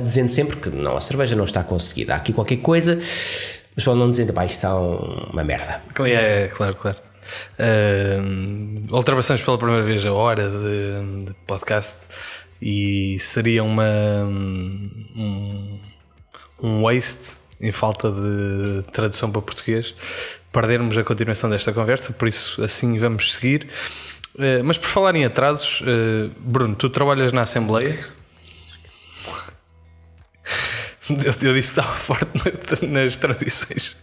dizendo sempre que não, a cerveja não está conseguida, há aqui qualquer coisa, mas não dizendo, isto está uma merda. Claro. Ultrapassamos pela primeira vez a hora de podcast e seria um waste, em falta de tradução para português, perdermos a continuação desta conversa, por isso assim vamos seguir. Mas por falar em atrasos, Bruno, tu trabalhas na Assembleia? Eu disse que estava forte nas tradições.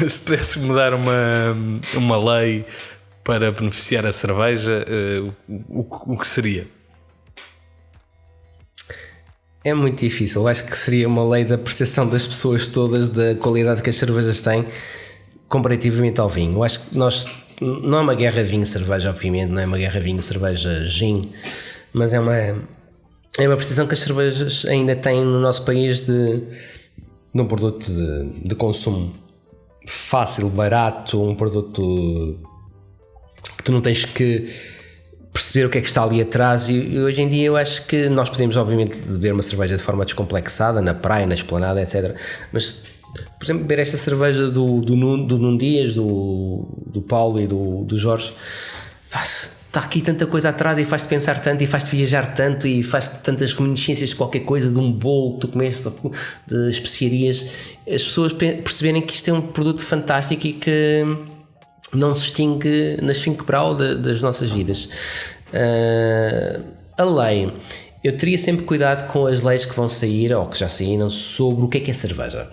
Se pudesses mudar uma lei para beneficiar a cerveja, o que seria? É muito difícil. Eu acho que seria uma lei da percepção das pessoas todas da qualidade que as cervejas têm comparativamente ao vinho. Eu acho que não é uma guerra vinho-cerveja, obviamente, não é uma guerra vinho-cerveja-gin, mas é uma percepção que as cervejas ainda têm no nosso país de um produto de consumo fácil, barato, um produto que tu não tens que perceber o que é que está ali atrás, e hoje em dia eu acho que nós podemos obviamente beber uma cerveja de forma descomplexada, na praia, na esplanada, etc, mas por exemplo beber esta cerveja do Nuno Dias, do Paulo e do Jorge, está aqui tanta coisa atrás e faz-te pensar tanto e faz-te viajar tanto e faz-te tantas reminiscências de qualquer coisa, de um bolo que tu comeste, de especiarias, as pessoas perceberem que isto é um produto fantástico e que não se extingue nas 5 brau das nossas vidas. A lei, eu teria sempre cuidado com as leis que vão sair ou que já saíram sobre o que é cerveja.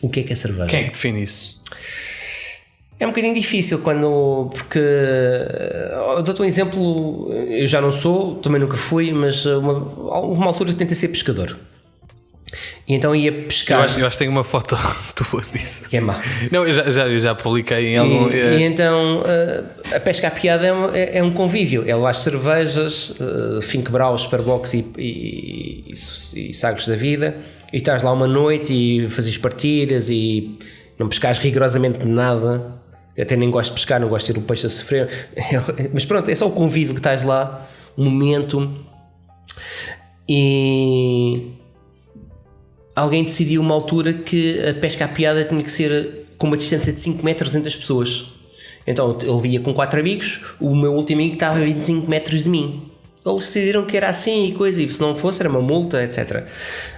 O que é cerveja? Quem é que define isso? É um bocadinho difícil porque dou-te um exemplo, eu já não sou, também nunca fui, mas houve uma altura que tentei ser pescador. E então ia pescar. Eu acho que tenho uma foto tua disso. Que é má. Não, eu já publiquei em algum. E então a pesca à piada é um convívio. É lá as cervejas, 5 brau, superbox e sagres da vida. E estás lá uma noite e fazes partilhas e não pescares rigorosamente nada. Até nem gosto de pescar, não gosto de ter o peixe a sofrer. Mas pronto, é só o convívio que estás lá, um momento. E alguém decidiu uma altura que a pesca à piada tinha que ser com uma distância de 5 metros entre as pessoas. Então ele via com 4 amigos, o meu último amigo estava a 25 metros de mim. Eles decidiram que era assim e coisa, e se não fosse era uma multa, etc.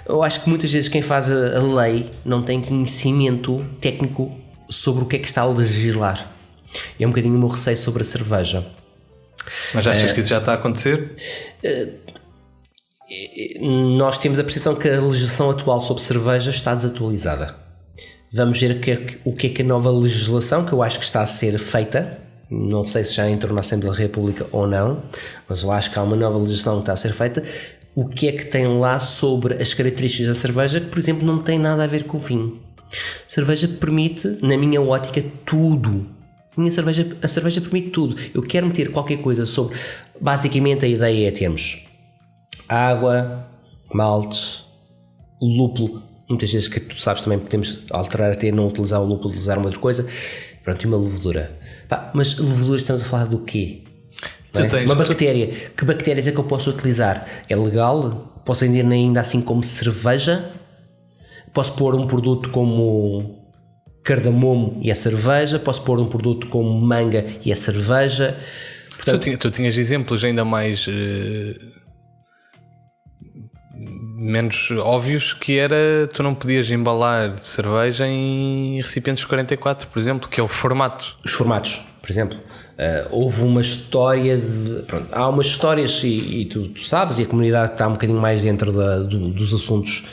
Eu acho que muitas vezes quem faz a lei não tem conhecimento técnico sobre o que é que está a legislar. E é um bocadinho o meu receio sobre a cerveja. Mas achas que isso já está a acontecer? Nós temos a percepção que a legislação atual sobre cerveja está desatualizada. Vamos ver o que é que a nova legislação, que eu acho que está a ser feita, não sei se já entrou na Assembleia da República ou não, mas eu acho que há uma nova legislação que está a ser feita, o que é que tem lá sobre as características da cerveja, que por exemplo não tem nada a ver com o vinho. Cerveja permite, na minha ótica, tudo. A cerveja permite tudo. Eu quero meter qualquer coisa sobre... Basicamente a ideia é termos água, maltes, lúpulo, muitas vezes que tu sabes também podemos alterar até não utilizar o lúpulo, utilizar uma outra coisa. Pronto, e uma levedura. Mas levedura estamos a falar do quê? Uma bactéria. Que bactérias é que eu posso utilizar? É legal? Posso vender ainda assim como cerveja? Posso pôr um produto como cardamomo e é cerveja? Posso pôr um produto como manga e é cerveja? Portanto, tu tinhas exemplos ainda mais menos óbvios, que era tu não podias embalar cerveja em recipientes 44, por exemplo, que é o formato. Os formatos, por exemplo, houve uma história há umas histórias e tu sabes, e a comunidade que está um bocadinho mais dentro dos assuntos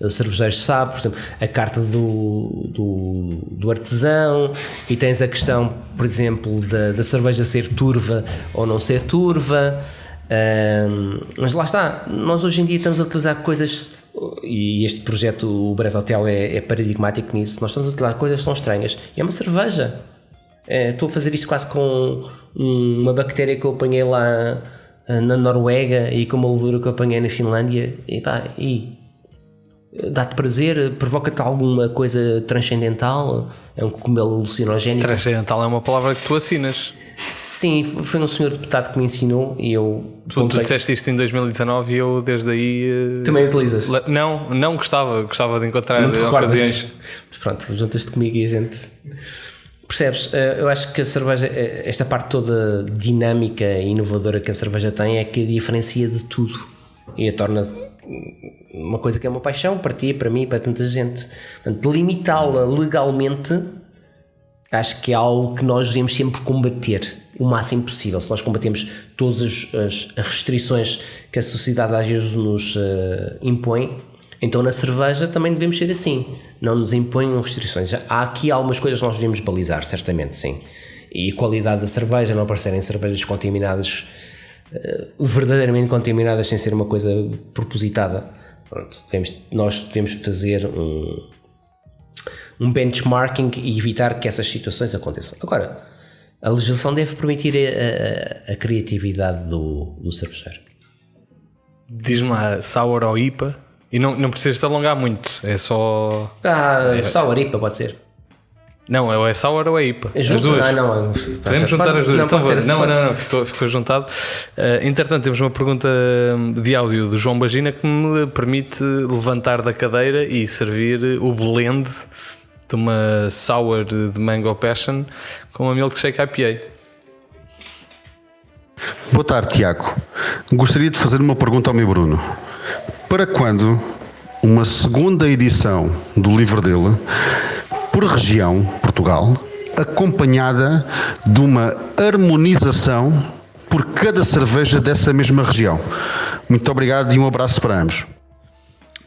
cervejeiros sabe, por exemplo, a carta do artesão, e tens a questão, por exemplo, da cerveja ser turva ou não ser turva. Mas lá está, nós hoje em dia estamos a utilizar coisas, e este projeto, o Brett Hotel, é paradigmático nisso. Nós estamos a utilizar coisas tão estranhas, e é uma cerveja. Estou a fazer isto quase com uma bactéria que eu apanhei lá na Noruega e com uma levedura que eu apanhei na Finlândia, e dá-te prazer, provoca-te alguma coisa transcendental, é um cogumelo alucinogénico. Transcendental é uma palavra que tu assinas. Sim, foi um senhor deputado que me ensinou e eu... Tu disseste isto em 2019 e eu desde aí... Também utilizas? Não gostava de encontrar ocasiões. Mas pronto, juntas-te comigo e a gente... Percebes? Eu acho que a cerveja, esta parte toda dinâmica e inovadora que a cerveja tem, é que a diferencia de tudo e a torna uma coisa que é uma paixão para ti, para mim, para tanta gente. Portanto, limitá-la legalmente, acho que é algo que nós devemos sempre combater o máximo possível. Se nós combatemos todas as restrições que a sociedade às vezes nos impõe, então na cerveja também devemos ser assim, não nos imponham restrições. Há aqui algumas coisas que nós devemos balizar, certamente, sim, e a qualidade da cerveja, não aparecerem cervejas contaminadas, verdadeiramente contaminadas, sem ser uma coisa propositada. Pronto, nós devemos fazer um benchmarking e evitar que essas situações aconteçam. Agora, a legislação deve permitir a criatividade do cervejeiro. Diz-me lá, sour ou IPA? E não precisas te alongar muito, é só... Sour IPA pode ser. Não, é sour ou é IPA? As duas? Não. Podemos juntar as duas. Não, ficou juntado. Entretanto, temos uma pergunta de áudio do João Bagina que me permite levantar da cadeira e servir o blend de uma sour de Mango Passion com uma milkshake IPA. Boa tarde, Tiago. Gostaria de fazer uma pergunta ao meu Bruno. Para quando uma segunda edição do livro dele, por região, Portugal, acompanhada de uma harmonização por cada cerveja dessa mesma região? Muito obrigado e um abraço para ambos.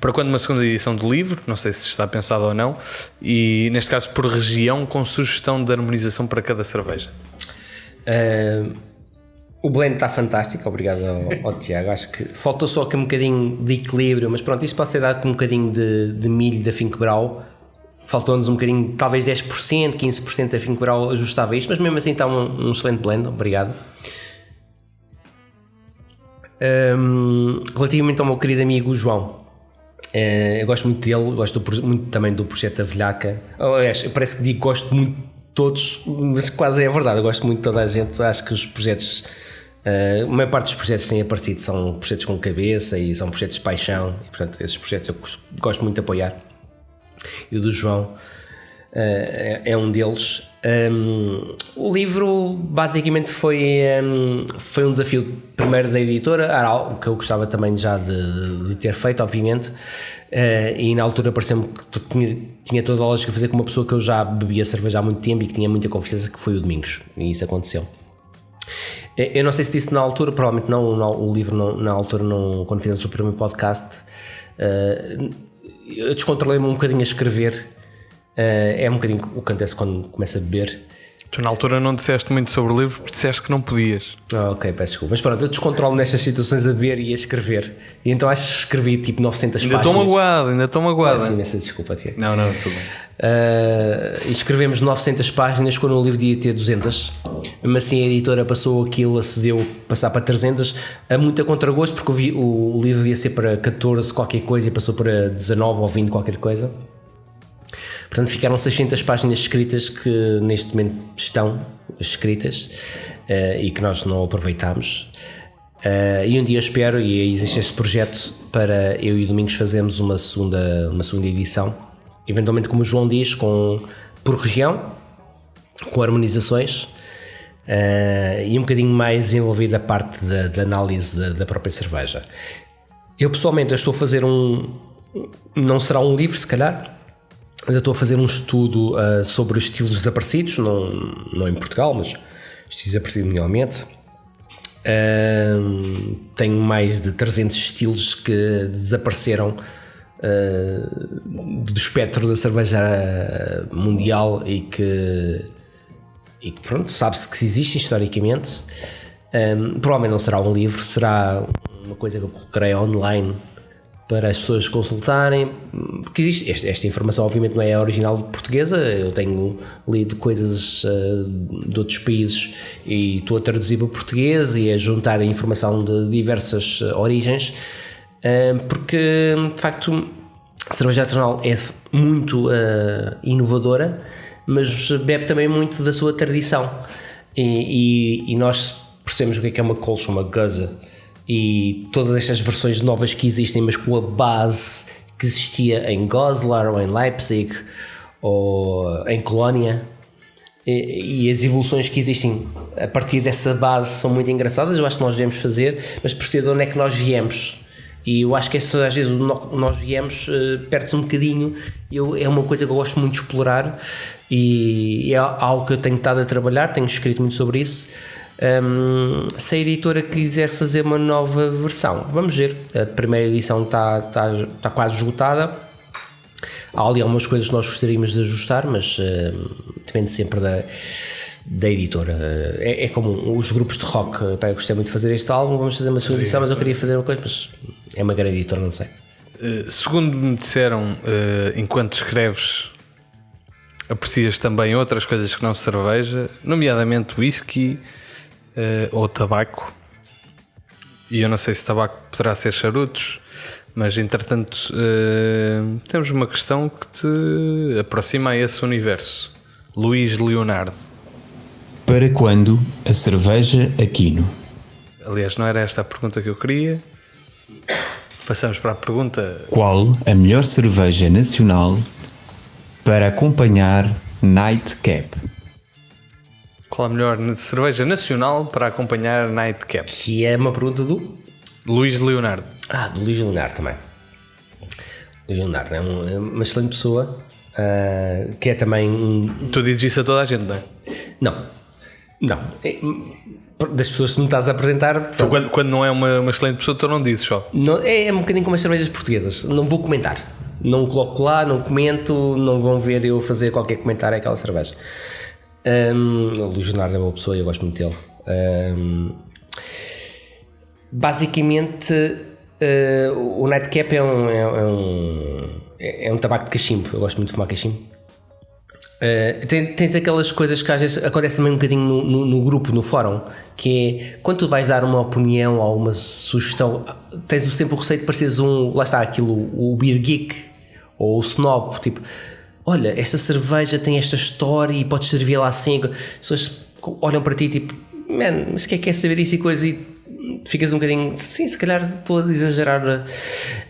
Para quando uma segunda edição do livro, não sei se está pensado ou não, e neste caso por região, com sugestão de harmonização para cada cerveja. O blend está fantástico, obrigado ao Tiago. Acho que faltou só aqui um bocadinho de equilíbrio, mas pronto, isto pode ser dado com um bocadinho de milho da Finkbrau. Faltou-nos um bocadinho, talvez 10%, 15% da Finkbrau ajustava isto, mas mesmo assim está um excelente blend, obrigado. Relativamente ao meu querido amigo João, eu gosto muito dele, gosto muito também do projeto da Velhaca. Aliás, parece que digo gosto muito de todos, mas quase é verdade, eu gosto muito de toda a gente. Acho que os projetos, a maior parte dos projetos que têm aparecido são projetos com cabeça e são projetos de paixão, e portanto esses projetos eu gosto muito de apoiar, e o do João é um deles. O livro basicamente foi um desafio primeiro da editora, era algo que eu gostava também já de ter feito, obviamente, e na altura pareceu-me que tinha toda a lógica fazer com uma pessoa que eu já bebia cerveja há muito tempo e que tinha muita confiança, que foi o Domingos, e isso aconteceu. Eu não sei se disse na altura, provavelmente não, o livro na altura, quando fizemos o primeiro podcast, eu descontrolei-me um bocadinho a escrever. É um bocadinho o que acontece quando começa a beber. Tu na altura não disseste muito sobre o livro porque disseste que não podias. Ok, peço desculpa. Mas pronto, eu descontrolo nestas situações a ver e a escrever. E então acho que escrevi tipo 900 páginas. Ainda estou magoado. Sim, imensa desculpa, Tiago. Não, tudo bem. E escrevemos 900 páginas quando o livro devia ter 200. Mesmo assim a editora passou aquilo, acedeu passar para 300 a muito a contragosto, porque o livro devia ser para 14 qualquer coisa e passou para 19 ou 20 qualquer coisa. Portanto ficaram 600 páginas escritas que neste momento estão escritas e que nós não aproveitámos. E um dia eu espero, e existe este projeto para eu e o Domingos fazermos uma segunda edição, eventualmente como o João diz, por região, com harmonizações e um bocadinho mais envolvida a parte da análise da própria cerveja. Eu pessoalmente estou a fazer não será um livro se calhar, eu estou a fazer um estudo sobre os estilos desaparecidos, não em Portugal, mas estilos desaparecidos mundialmente. Tenho mais de 300 estilos que desapareceram do espectro da cerveja mundial e que pronto, sabe-se que se existe historicamente. Provavelmente não será um livro, será uma coisa que eu colocarei online para as pessoas consultarem, porque existe esta informação obviamente não é original portuguesa, eu tenho lido coisas de outros países e estou a traduzir para português e a juntar a informação de diversas origens, porque de facto a cerveja artesanal é muito inovadora, mas bebe também muito da sua tradição e nós percebemos o que é uma Kolsch, uma Goza e todas estas versões novas que existem, mas com a base que existia em Goslar ou em Leipzig ou em Colónia, e as evoluções que existem a partir dessa base são muito engraçadas. Eu acho que nós devemos fazer, mas perceber de onde é que nós viemos, e eu acho que às vezes nós viemos perde-se um bocadinho. É uma coisa que eu gosto muito de explorar e é algo que eu tenho estado a trabalhar, tenho escrito muito sobre isso. Se a editora quiser fazer uma nova versão, vamos ver. A primeira edição está quase esgotada. Há ali algumas coisas que nós gostaríamos de ajustar, mas depende sempre da editora. É como os grupos de rock. Eu gostei muito de fazer este álbum, vamos fazer uma segunda edição, mas eu queria fazer uma coisa, mas é uma grande editora, não sei. Segundo me disseram, enquanto escreves aprecias também outras coisas que não cerveja, nomeadamente whisky ou tabaco, e eu não sei se tabaco poderá ser charutos, mas entretanto temos uma questão que te aproxima a esse universo. Luís Leonardo: para quando a cerveja Aquino? Aliás, não era esta a pergunta que eu queria. Passamos para a pergunta: qual a melhor cerveja nacional para acompanhar Nightcap? Qual a melhor cerveja nacional para acompanhar Nightcap? Que é uma pergunta do Luís Leonardo. Do Luís Leonardo também. Luís Leonardo é uma excelente pessoa, que é também Tu dizes isso a toda a gente, não é? Não. Das pessoas que me estás a apresentar. Então, quando não é uma excelente pessoa, tu não dizes só. Não, é um bocadinho como as cervejas portuguesas. Não vou comentar. Não coloco lá, não comento, não vão ver eu fazer qualquer comentário àquela cerveja. O Luís Leonardo é uma pessoa e eu gosto muito dele. Basicamente, o Nightcap é um tabaco de cachimbo. Eu gosto muito de fumar cachimbo. Tens aquelas coisas que às vezes acontecem também um bocadinho no grupo, no fórum, que é quando tu vais dar uma opinião ou uma sugestão, tens sempre o receio de pareceres lá está aquilo, o beer geek ou o snob, tipo, olha, esta cerveja tem esta história e podes servir lá assim. As pessoas olham para ti tipo, mas o que é saber isso e coisa, e ficas um bocadinho, sim, se calhar estou a exagerar.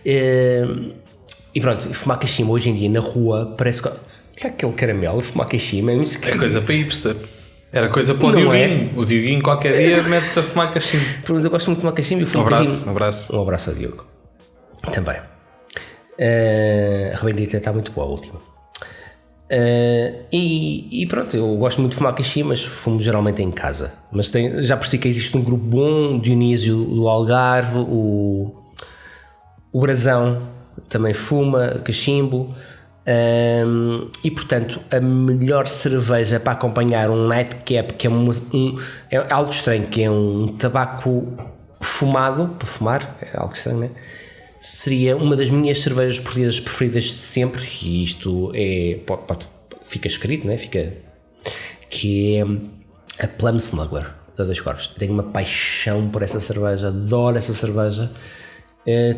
E pronto, fumar cachimbo hoje em dia na rua parece que aquele caramelo, fumar cachimbo é coisa para hipster. Era coisa para o Dioguinho. O Dioguinho qualquer dia mete-se a fumar cachimbo. Pronto, eu gosto muito de fumar cachimbo e fumo cachimbo. Um abraço a Diogo também. A rebendita está muito boa a última. E pronto, eu gosto muito de fumar cachimbo, mas fumo geralmente em casa. Mas já percebi que existe um grupo bom, o Dionísio do Algarve, o Brasão também fuma cachimbo. E portanto, a melhor cerveja para acompanhar um nightcap, que é algo estranho, que é um tabaco fumado, para fumar, é algo estranho, né? Seria uma das minhas cervejas portuguesas preferidas de sempre, e isto fica escrito, né? Que é a Plum Smuggler da Dois Corvos. Tenho uma paixão por essa cerveja, adoro essa cerveja.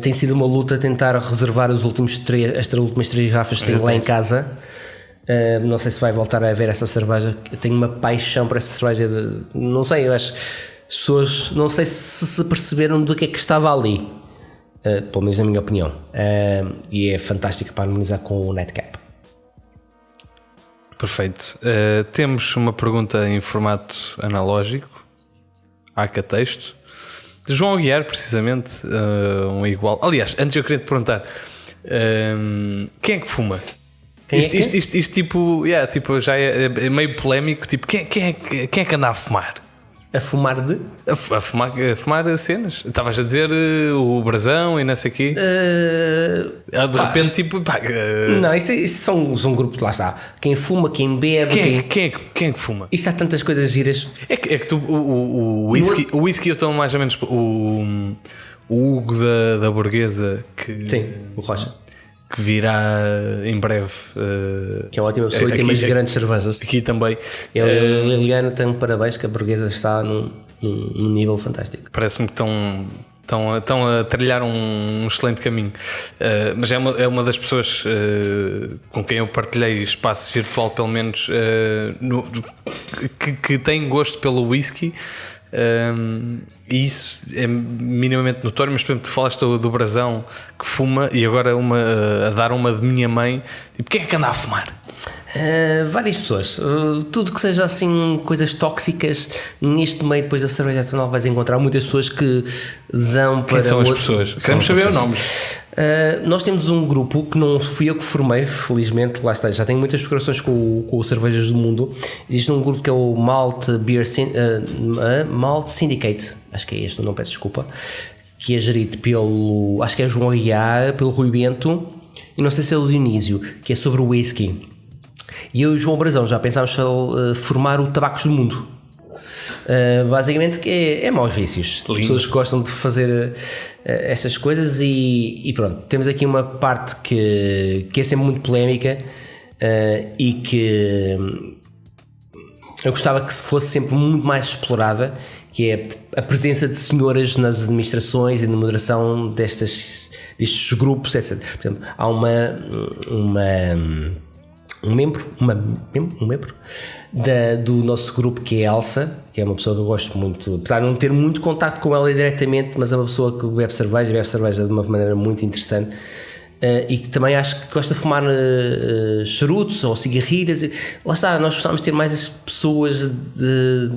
Tem sido uma luta tentar reservar as últimas 3 garrafas que tenho lá em casa. Não sei se vai voltar a ver essa cerveja. Eu tenho uma paixão por essa cerveja. Não sei, eu acho que as pessoas não sei se perceberam do que é que estava ali, pelo menos na minha opinião. E é fantástica para harmonizar com o Nightcap. Perfeito. Temos uma pergunta em formato analógico, aka texto, de João Aguiar, precisamente, um igual. Aliás, antes eu queria te perguntar, quem é que fuma? Isto tipo já é meio polémico, tipo, quem é que anda a fumar? A fumar de? A fumar cenas. Estavas a dizer o brasão e não sei o quê. De repente, tipo. Não, isto são um grupo, lá está. Quem fuma, quem bebe. Quem é que fuma? Isto há tantas coisas giras. É que tu, o whisky eu estou mais ou menos. O Hugo da Burguesa. Sim, o Rocha. Que virá em breve. Que é uma ótima pessoa e tem umas grandes cervejas. Aqui também. Liliana, tenho parabéns, que a Burguesa está num nível fantástico. Parece-me que estão a trilhar um excelente caminho. Mas é uma das pessoas com quem eu partilhei espaço virtual, pelo menos, que tem gosto pelo whisky. E isso é minimamente notório. Mas por exemplo, tu falaste do brasão que fuma, e agora a dar uma de minha mãe, tipo, quem é que anda a fumar? Várias pessoas, tudo que seja assim coisas tóxicas neste meio. Depois da cerveja artesanal vais encontrar muitas pessoas que dão para. Quem são as pessoas? Queremos saber o nome. Nós temos um grupo que não fui eu que formei, felizmente, lá está, já tenho muitas procurações com o Cervejas do Mundo. Existe um grupo que é o Malt Syndicate, acho que é este, não peço desculpa, que é gerido pelo, acho que é João Aguiar, pelo Rui Bento, e não sei se é o Dionísio, que é sobre o whisky. E eu e o João Brazão já pensámos formar o Tabacos do Mundo. Basicamente que é maus vícios. As pessoas que gostam de fazer essas coisas e pronto, temos aqui uma parte que é sempre muito polémica e que eu gostava que fosse sempre muito mais explorada, que é a presença de senhoras nas administrações e na moderação destes grupos, etc. Por exemplo, há um membro do nosso grupo, que é a Elsa, que é uma pessoa que eu gosto muito, apesar de não ter muito contacto com ela diretamente, mas é uma pessoa que bebe cerveja de uma maneira muito interessante, e que também acho que gosta de fumar charutos ou cigarrilhas. Lá está, nós gostávamos de ter mais as pessoas de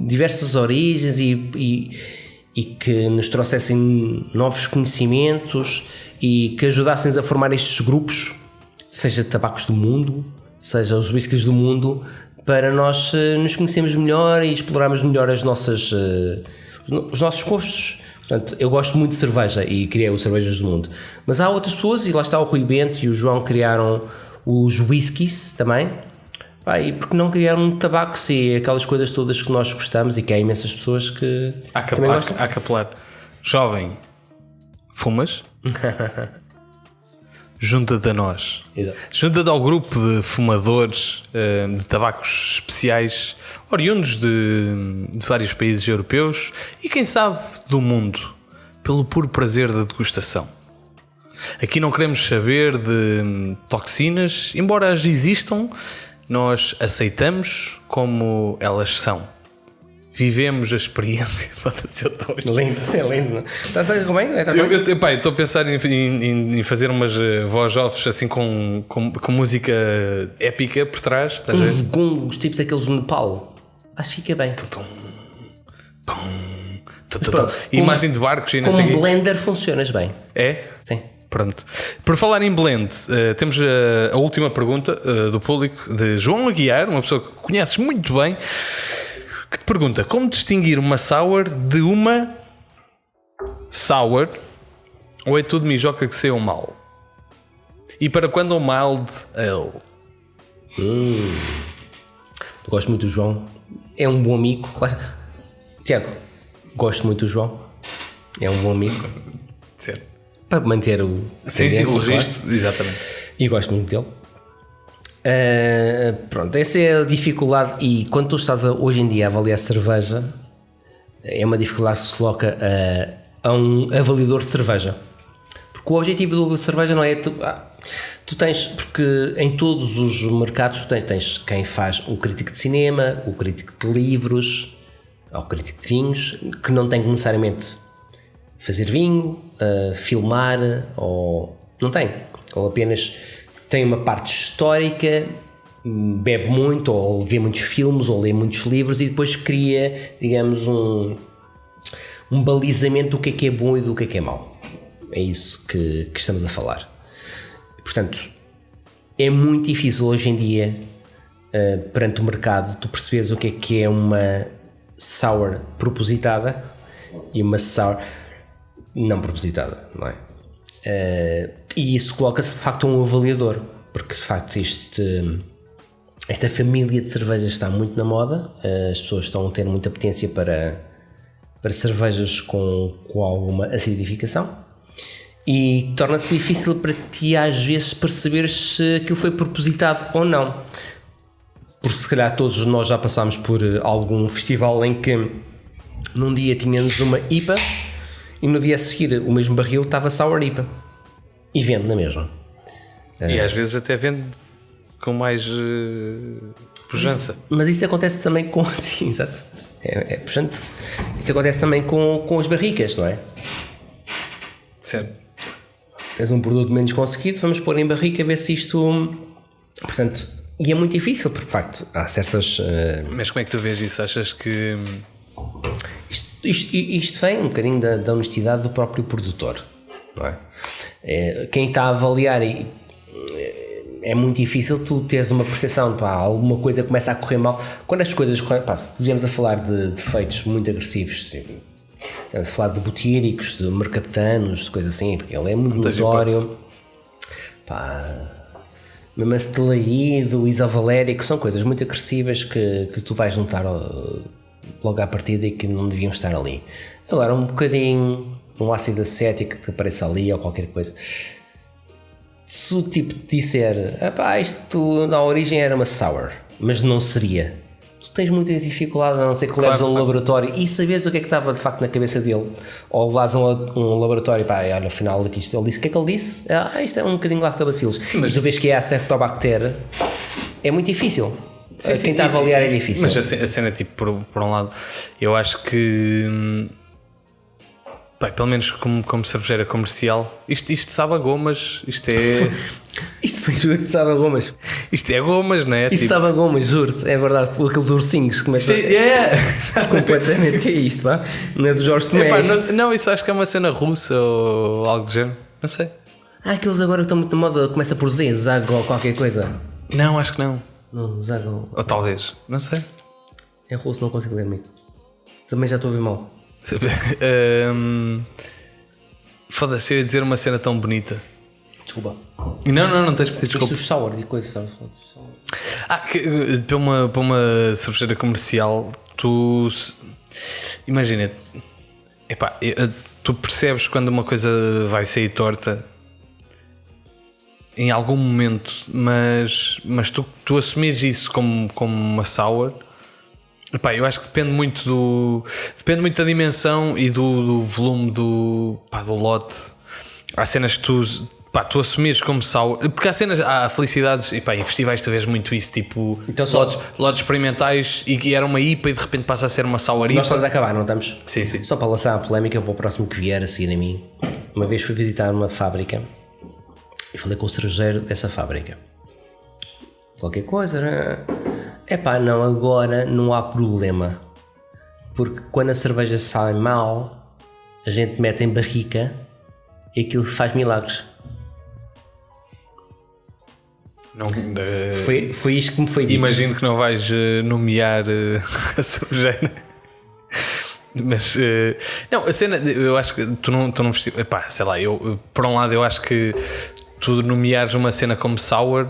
diversas origens e que nos trouxessem novos conhecimentos e que ajudassem a formar estes grupos, seja tabacos do mundo, seja os whiskies do mundo, para nós nos conhecermos melhor e explorarmos melhor os nossos gostos. Portanto, eu gosto muito de cerveja e criei o Cervejas do Mundo, mas há outras pessoas, e lá está o Rui Bento e o João, criaram os whiskies também. E porque não criaram um tabaco, e aquelas coisas todas que nós gostamos e que há imensas pessoas que também gostam. Há que apelar. Jovem, fumas? Junta-te a nós. Exato. Junta-te ao grupo de fumadores de tabacos especiais, oriundos de vários países europeus e, quem sabe, do mundo, pelo puro prazer da degustação. Aqui não queremos saber de toxinas, embora as existam, nós aceitamos como elas são. Vivemos a experiência. Lindo, isso é lindo. Está bem? Estou a pensar em fazer umas voz-offs assim com música épica por trás. Gongos, tipos daqueles de Nepal. Acho que fica bem. Imagem de barcos e não sei o quê. Com blender funcionas bem. É? Sim. Pronto. Por falar em blend, temos a última pergunta do público, de João Aguiar, uma pessoa que conheces muito bem, que te pergunta: como distinguir uma sour de uma sour, ou é tudo mijoca que saiu mal? E para quando um mild ale? Gosto muito do João. É um bom amigo. Tiago, gosto muito do João. É um bom amigo. Certo. Para manter o... Sim, o registro. Exatamente. E gosto muito dele. Pronto, essa é a dificuldade. E quando tu estás hoje em dia a avaliar cerveja, é uma dificuldade que se coloca a um avaliador de cerveja. Porque o objetivo da cerveja não é tu tens, porque em todos os mercados tu tens quem faz o crítico de cinema, o crítico de livros, ou o crítico de vinhos, que não tem que necessariamente fazer vinho, filmar, ou não tem. Ele apenas tem uma parte histórica, bebe muito, ou vê muitos filmes, ou lê muitos livros, e depois cria, digamos, um balizamento do que é bom e do que é mau. É isso que estamos a falar. Portanto, é muito difícil hoje em dia, perante o mercado, tu percebes o que é uma sour propositada e uma sour não propositada, não é? E isso coloca-se de facto a um avaliador, porque de facto esta família de cervejas está muito na moda, as pessoas estão a ter muita potência para cervejas com alguma acidificação. E torna-se difícil para ti às vezes perceber se aquilo foi propositado ou não. Porque se calhar todos nós já passámos por algum festival em que num dia tínhamos uma IPA e no dia a seguir o mesmo barril estava Sour IPA. E vende na mesma. E às vezes até vende com mais pujança. Mas isso acontece também com... Sim, exato. É puxante. Isso acontece também com as barricas, não é? Certo. Tens um produto menos conseguido, vamos pôr em barrica, ver se isto... Portanto, e é muito difícil, porque de facto há certas... Mas como é que tu vês isso? Achas que... Isto vem um bocadinho da honestidade do próprio produtor, não é? Quem está a avaliar, é muito difícil tu teres uma percepção, alguma coisa começa a correr mal. Quando as coisas... se estivermos a falar de defeitos muito agressivos... Estamos a falar de butíricos, de mercaptanos, de coisas assim, porque ele é muito notório. Mesmo acetalaído, isovalérico, são coisas muito agressivas que tu vais notar logo à partida e que não deviam estar ali. Agora, um bocadinho, um ácido acético que apareça ali ou qualquer coisa. Se o tipo te disser, isto na origem era uma sour, mas não seria. Tu tens muita dificuldade, a não ser que leves a um laboratório e sabes o que é que estava de facto na cabeça dele, ou levas a um laboratório e olha, afinal daqui isto ele disse, o que é que ele disse? Isto é um bocadinho lactobacillus. Mas tu vês que é a certobactéria, é muito difícil. Quem está a avaliar é difícil. Mas a cena, tipo, por um lado, eu acho que pelo menos como cervejeira comercial, isto sabe a gomas, isto é... Isto sabe a gomas. Isto é gomas, não é? Isto sabe a gomas, juro-te, é verdade, aqueles ursinhos que começam completamente, que é isto, pá? Não é do Jorge Tomé. Não, isso acho que é uma cena russa ou algo do género, não sei. Aqueles agora que estão muito na moda, começa por Z, Zago ou qualquer coisa. Não, acho que não. Não, Zago. Ou talvez, não sei. É russo, não consigo ler, amigo. Também já estou a ouvir mal. Foda-se, eu ia dizer uma cena tão bonita. Desculpa. Não tens de pedir desculpa. Isto sour de coisa, sabes? Para uma cervejeira comercial, tu imagina, tu percebes quando uma coisa vai sair torta em algum momento, mas tu assumires isso como uma sour. Eu acho que depende muito da dimensão e do volume do lote. Há cenas que tu assumires como sour, porque há felicidades e em festivais tu vês muito isso, tipo então, lotes experimentais e que era uma IPA e de repente passa a ser uma sour IPA. Nós estamos a acabar, não estamos? Sim. Só para lançar a polémica para o próximo que vier a seguir a mim. Uma vez fui visitar uma fábrica e falei com o cervejeiro dessa fábrica. Qualquer coisa, né? Não, agora não há problema, porque quando a cerveja sai mal a gente mete em barrica e aquilo faz milagres. Não, foi isto que me foi dito. Imagino que não vais nomear a cervejeira, mas não, a cena, eu acho que tu não vestiu, sei lá, eu por um lado eu acho que tu nomeares uma cena como sour,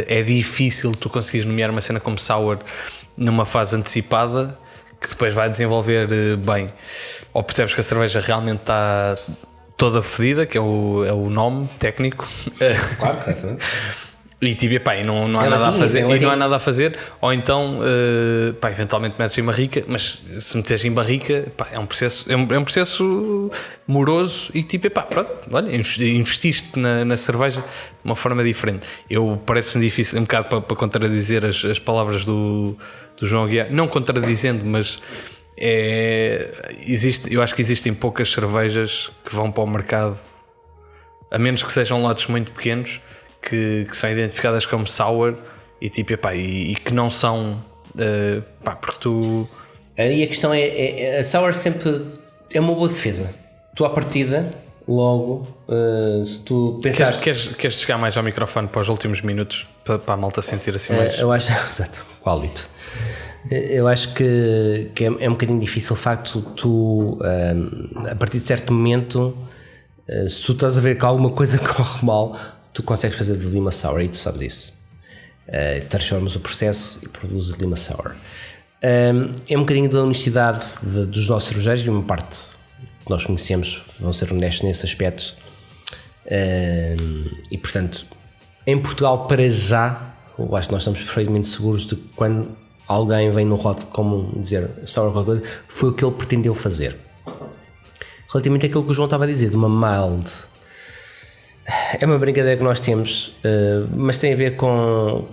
é difícil tu conseguires nomear uma cena como sour numa fase antecipada que depois vai desenvolver bem. Ou percebes que a cerveja realmente está toda fedida, que é o nome técnico. Claro, exatamente. E tipo, pá, não há nada a fazer, e não há nada a fazer, ou então pá, eventualmente metes em barrica, mas se meteres em barrica, pá, é um processo moroso e tipo, pá, pronto, olha, investiste na cerveja de uma forma diferente. Parece-me difícil, um bocado para contradizer as palavras do João Aguiar, não contradizendo, mas eu acho que existem poucas cervejas que vão para o mercado, a menos que sejam lotes muito pequenos, que são identificadas como sour e tipo, epá, e que não são pá, porque tu... Aí a questão a sour sempre é uma boa defesa. Tu à partida, logo, se tu pensares... Queres chegar mais ao microfone para os últimos minutos para a malta sentir assim mais? Eu acho, exato, qual dito. Eu acho que é um bocadinho difícil o facto de tu, a partir de certo momento, se tu estás a ver que alguma coisa corre mal, tu consegues fazer de lima sour e tu sabes isso. Transformas o processo e produzes lima sour. É um bocadinho da honestidade dos nossos cervejeiros, e uma parte que nós conhecemos vão ser honestos nesse aspecto. E portanto, em Portugal, para já, eu acho que nós estamos perfeitamente seguros de que quando alguém vem no rótulo como dizer sour qualquer coisa, foi o que ele pretendeu fazer. Relativamente àquilo que o João estava a dizer, de uma mild, é uma brincadeira que nós temos, mas tem a ver com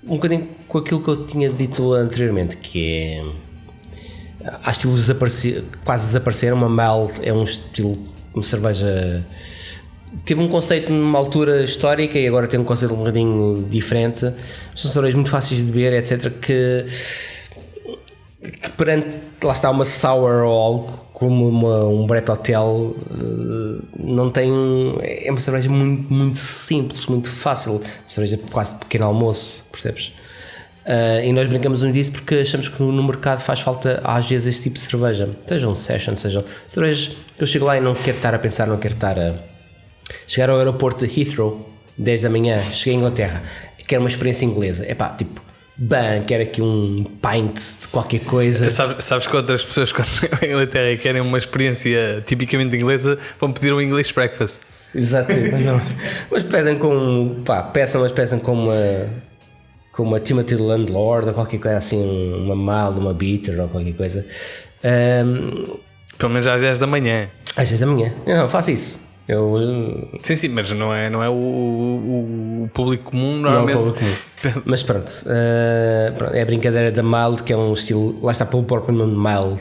um bocadinho com aquilo que eu tinha dito anteriormente, que é há estilos quase desapareceram. Uma mild é um estilo, uma cerveja teve um conceito numa altura histórica e agora tem um conceito um bocadinho diferente. São cervejas muito fáceis de beber, etc, que perante, lá está, uma sour ou algo como um Brett Hotel, não tem é uma cerveja muito, muito simples, muito fácil, uma cerveja quase de pequeno almoço, percebes? E nós brincamos disso porque achamos que no mercado faz falta às vezes este tipo de cerveja, sejam sessions, sejam cervejas que eu chego lá e não quero estar a pensar, não quero estar a chegar ao aeroporto de Heathrow 10 da manhã, cheguei à Inglaterra, quero uma experiência inglesa, quero aqui um pint de qualquer coisa. Sabes que outras pessoas quando chegam à Inglaterra e querem uma experiência tipicamente inglesa vão pedir um English breakfast. Exato, mas pedem peçam com uma Timothy Landlord ou qualquer coisa assim, uma mild, uma bitter ou qualquer coisa. Pelo menos às 10 da manhã. Às 10 da manhã, eu não faço isso. Sim, mas não é o público comum normalmente. Não é o público comum. Mas pronto, é a brincadeira da mild, que é um estilo, lá está pelo próprio nome mild,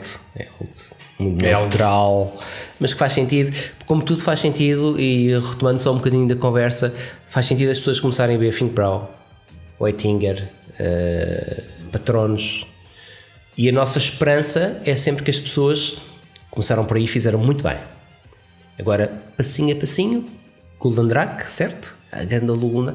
muito neutral, mas que faz sentido, como tudo faz sentido. E retomando só um bocadinho da conversa, faz sentido as pessoas começarem a beber Finkbrau, Oettinger, Patronos, e a nossa esperança é sempre que as pessoas começaram por aí e fizeram muito bem. Agora, passinho a passinho, Golden Drake, certo? A grande luna.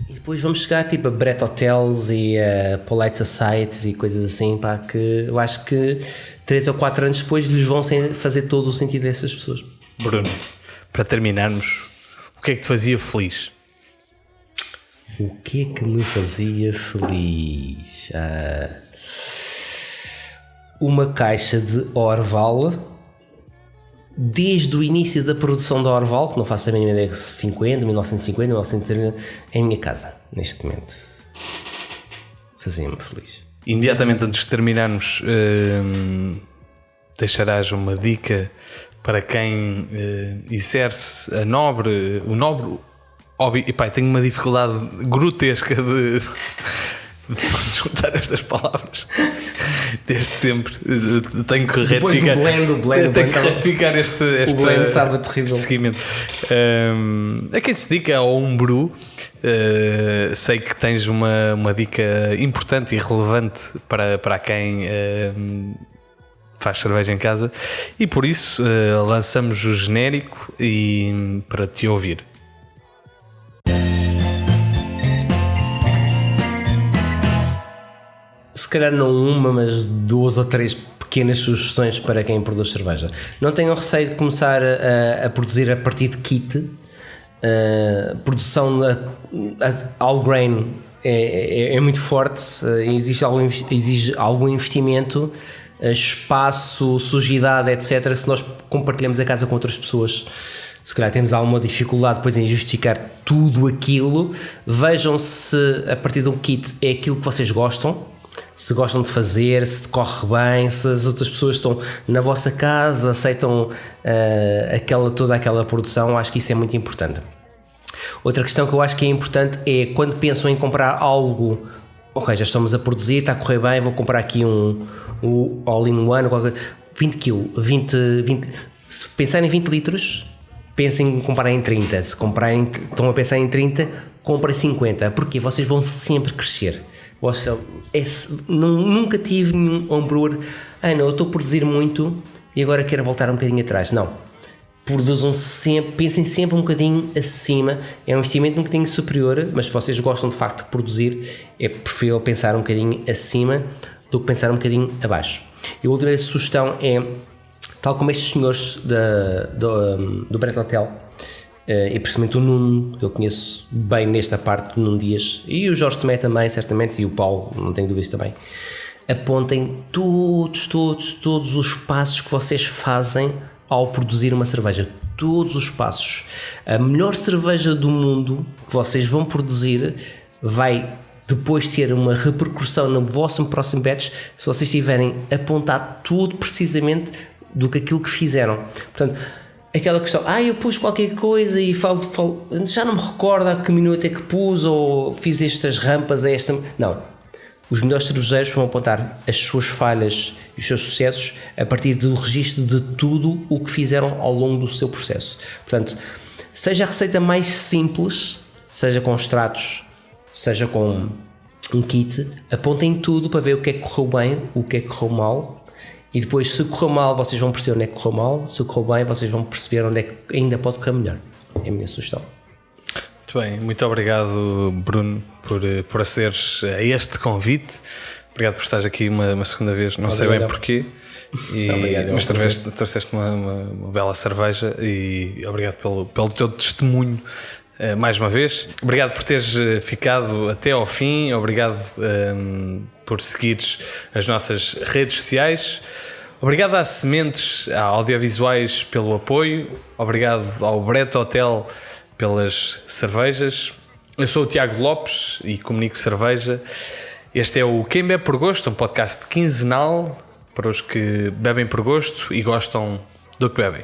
E depois vamos chegar tipo a Brett Hotels e a Polite Societies e coisas assim, pá, que eu acho que 3 ou 4 anos depois lhes vão fazer todo o sentido dessas pessoas. Bruno, para terminarmos, o que é que te fazia feliz? O que é que me fazia feliz? Uma caixa de Orval. Desde o início da produção da Orval, que não faço a mínima ideia, 1950, 1930, em minha casa, neste momento. Fazia-me feliz. Imediatamente antes de terminarmos, deixarás uma dica para quem exerce o nobre hobby. Epá, tenho uma dificuldade grotesca de juntar estas palavras desde sempre. Tenho que retificar. Tenho que retificar este seguimento. A quem se dedica ao homebrew, sei que tens uma dica importante e relevante para quem faz cerveja em casa, e por isso lançamos o genérico e para te ouvir. Se calhar não uma, mas 2 ou 3 pequenas sugestões para quem produz cerveja. Não tenham receio de começar a produzir a partir de kit. produção all grain é muito forte, exige algum investimento, espaço, sujidade, etc. Se nós compartilhamos a casa com outras pessoas, se calhar temos alguma dificuldade depois em justificar tudo aquilo. Vejam se a partir de um kit é aquilo que vocês gostam, se gostam de fazer, se corre bem, se as outras pessoas estão na vossa casa, aceitam toda aquela produção. Acho que isso é muito importante. Outra questão que eu acho que é importante é quando pensam em comprar algo, ok, já estamos a produzir, está a correr bem, vou comprar aqui um all-in-one, 20 kg, se pensarem em 20 litros, pensem em comprar em 30, se estão a pensar em 30, comprem 50, porque vocês vão sempre crescer. Nunca tive nenhum homebrewer, eu estou a produzir muito e agora quero voltar um bocadinho atrás. Não. Produzam sempre, pensem sempre um bocadinho acima, é um investimento um bocadinho superior, mas se vocês gostam de facto de produzir, é preferível pensar um bocadinho acima do que pensar um bocadinho abaixo. E a última sugestão é, tal como estes senhores do Brett Hotel, e principalmente o Nuno, que eu conheço bem nesta parte, do Nuno Dias, e o Jorge Tomé também, certamente, e o Paulo, não tenho dúvidas também, apontem todos os passos que vocês fazem ao produzir uma cerveja, todos os passos. A melhor cerveja do mundo que vocês vão produzir vai depois ter uma repercussão no vosso próximo batch se vocês tiverem apontado tudo precisamente do que aquilo que fizeram. Portanto, aquela questão, eu pus qualquer coisa e falo, já não me recordo a que minuto é que pus ou fiz estas rampas a esta... Não. Os melhores cervejeiros vão apontar as suas falhas e os seus sucessos a partir do registro de tudo o que fizeram ao longo do seu processo. Portanto, seja a receita mais simples, seja com extratos, seja com um kit, apontem tudo para ver o que é que correu bem, o que é que correu mal, e depois, se correu mal, vocês vão perceber onde é que correu mal, se correu bem, vocês vão perceber onde é que ainda pode correr melhor. É a minha sugestão. Muito bem, muito obrigado, Bruno, por acederes a este convite. Obrigado por estares aqui uma segunda vez, não sei bem porquê. Mas trouxeste uma bela cerveja e obrigado pelo teu testemunho mais uma vez. Obrigado por teres ficado até ao fim, obrigado por seguires as nossas redes sociais. Obrigado à Sementes, à Audiovisuais pelo apoio, obrigado ao Brett Hotel pelas cervejas. Eu sou o Tiago Lopes e comunico cerveja. Este é o Quem Bebe por Gosto, um podcast quinzenal para os que bebem por gosto e gostam do que bebem.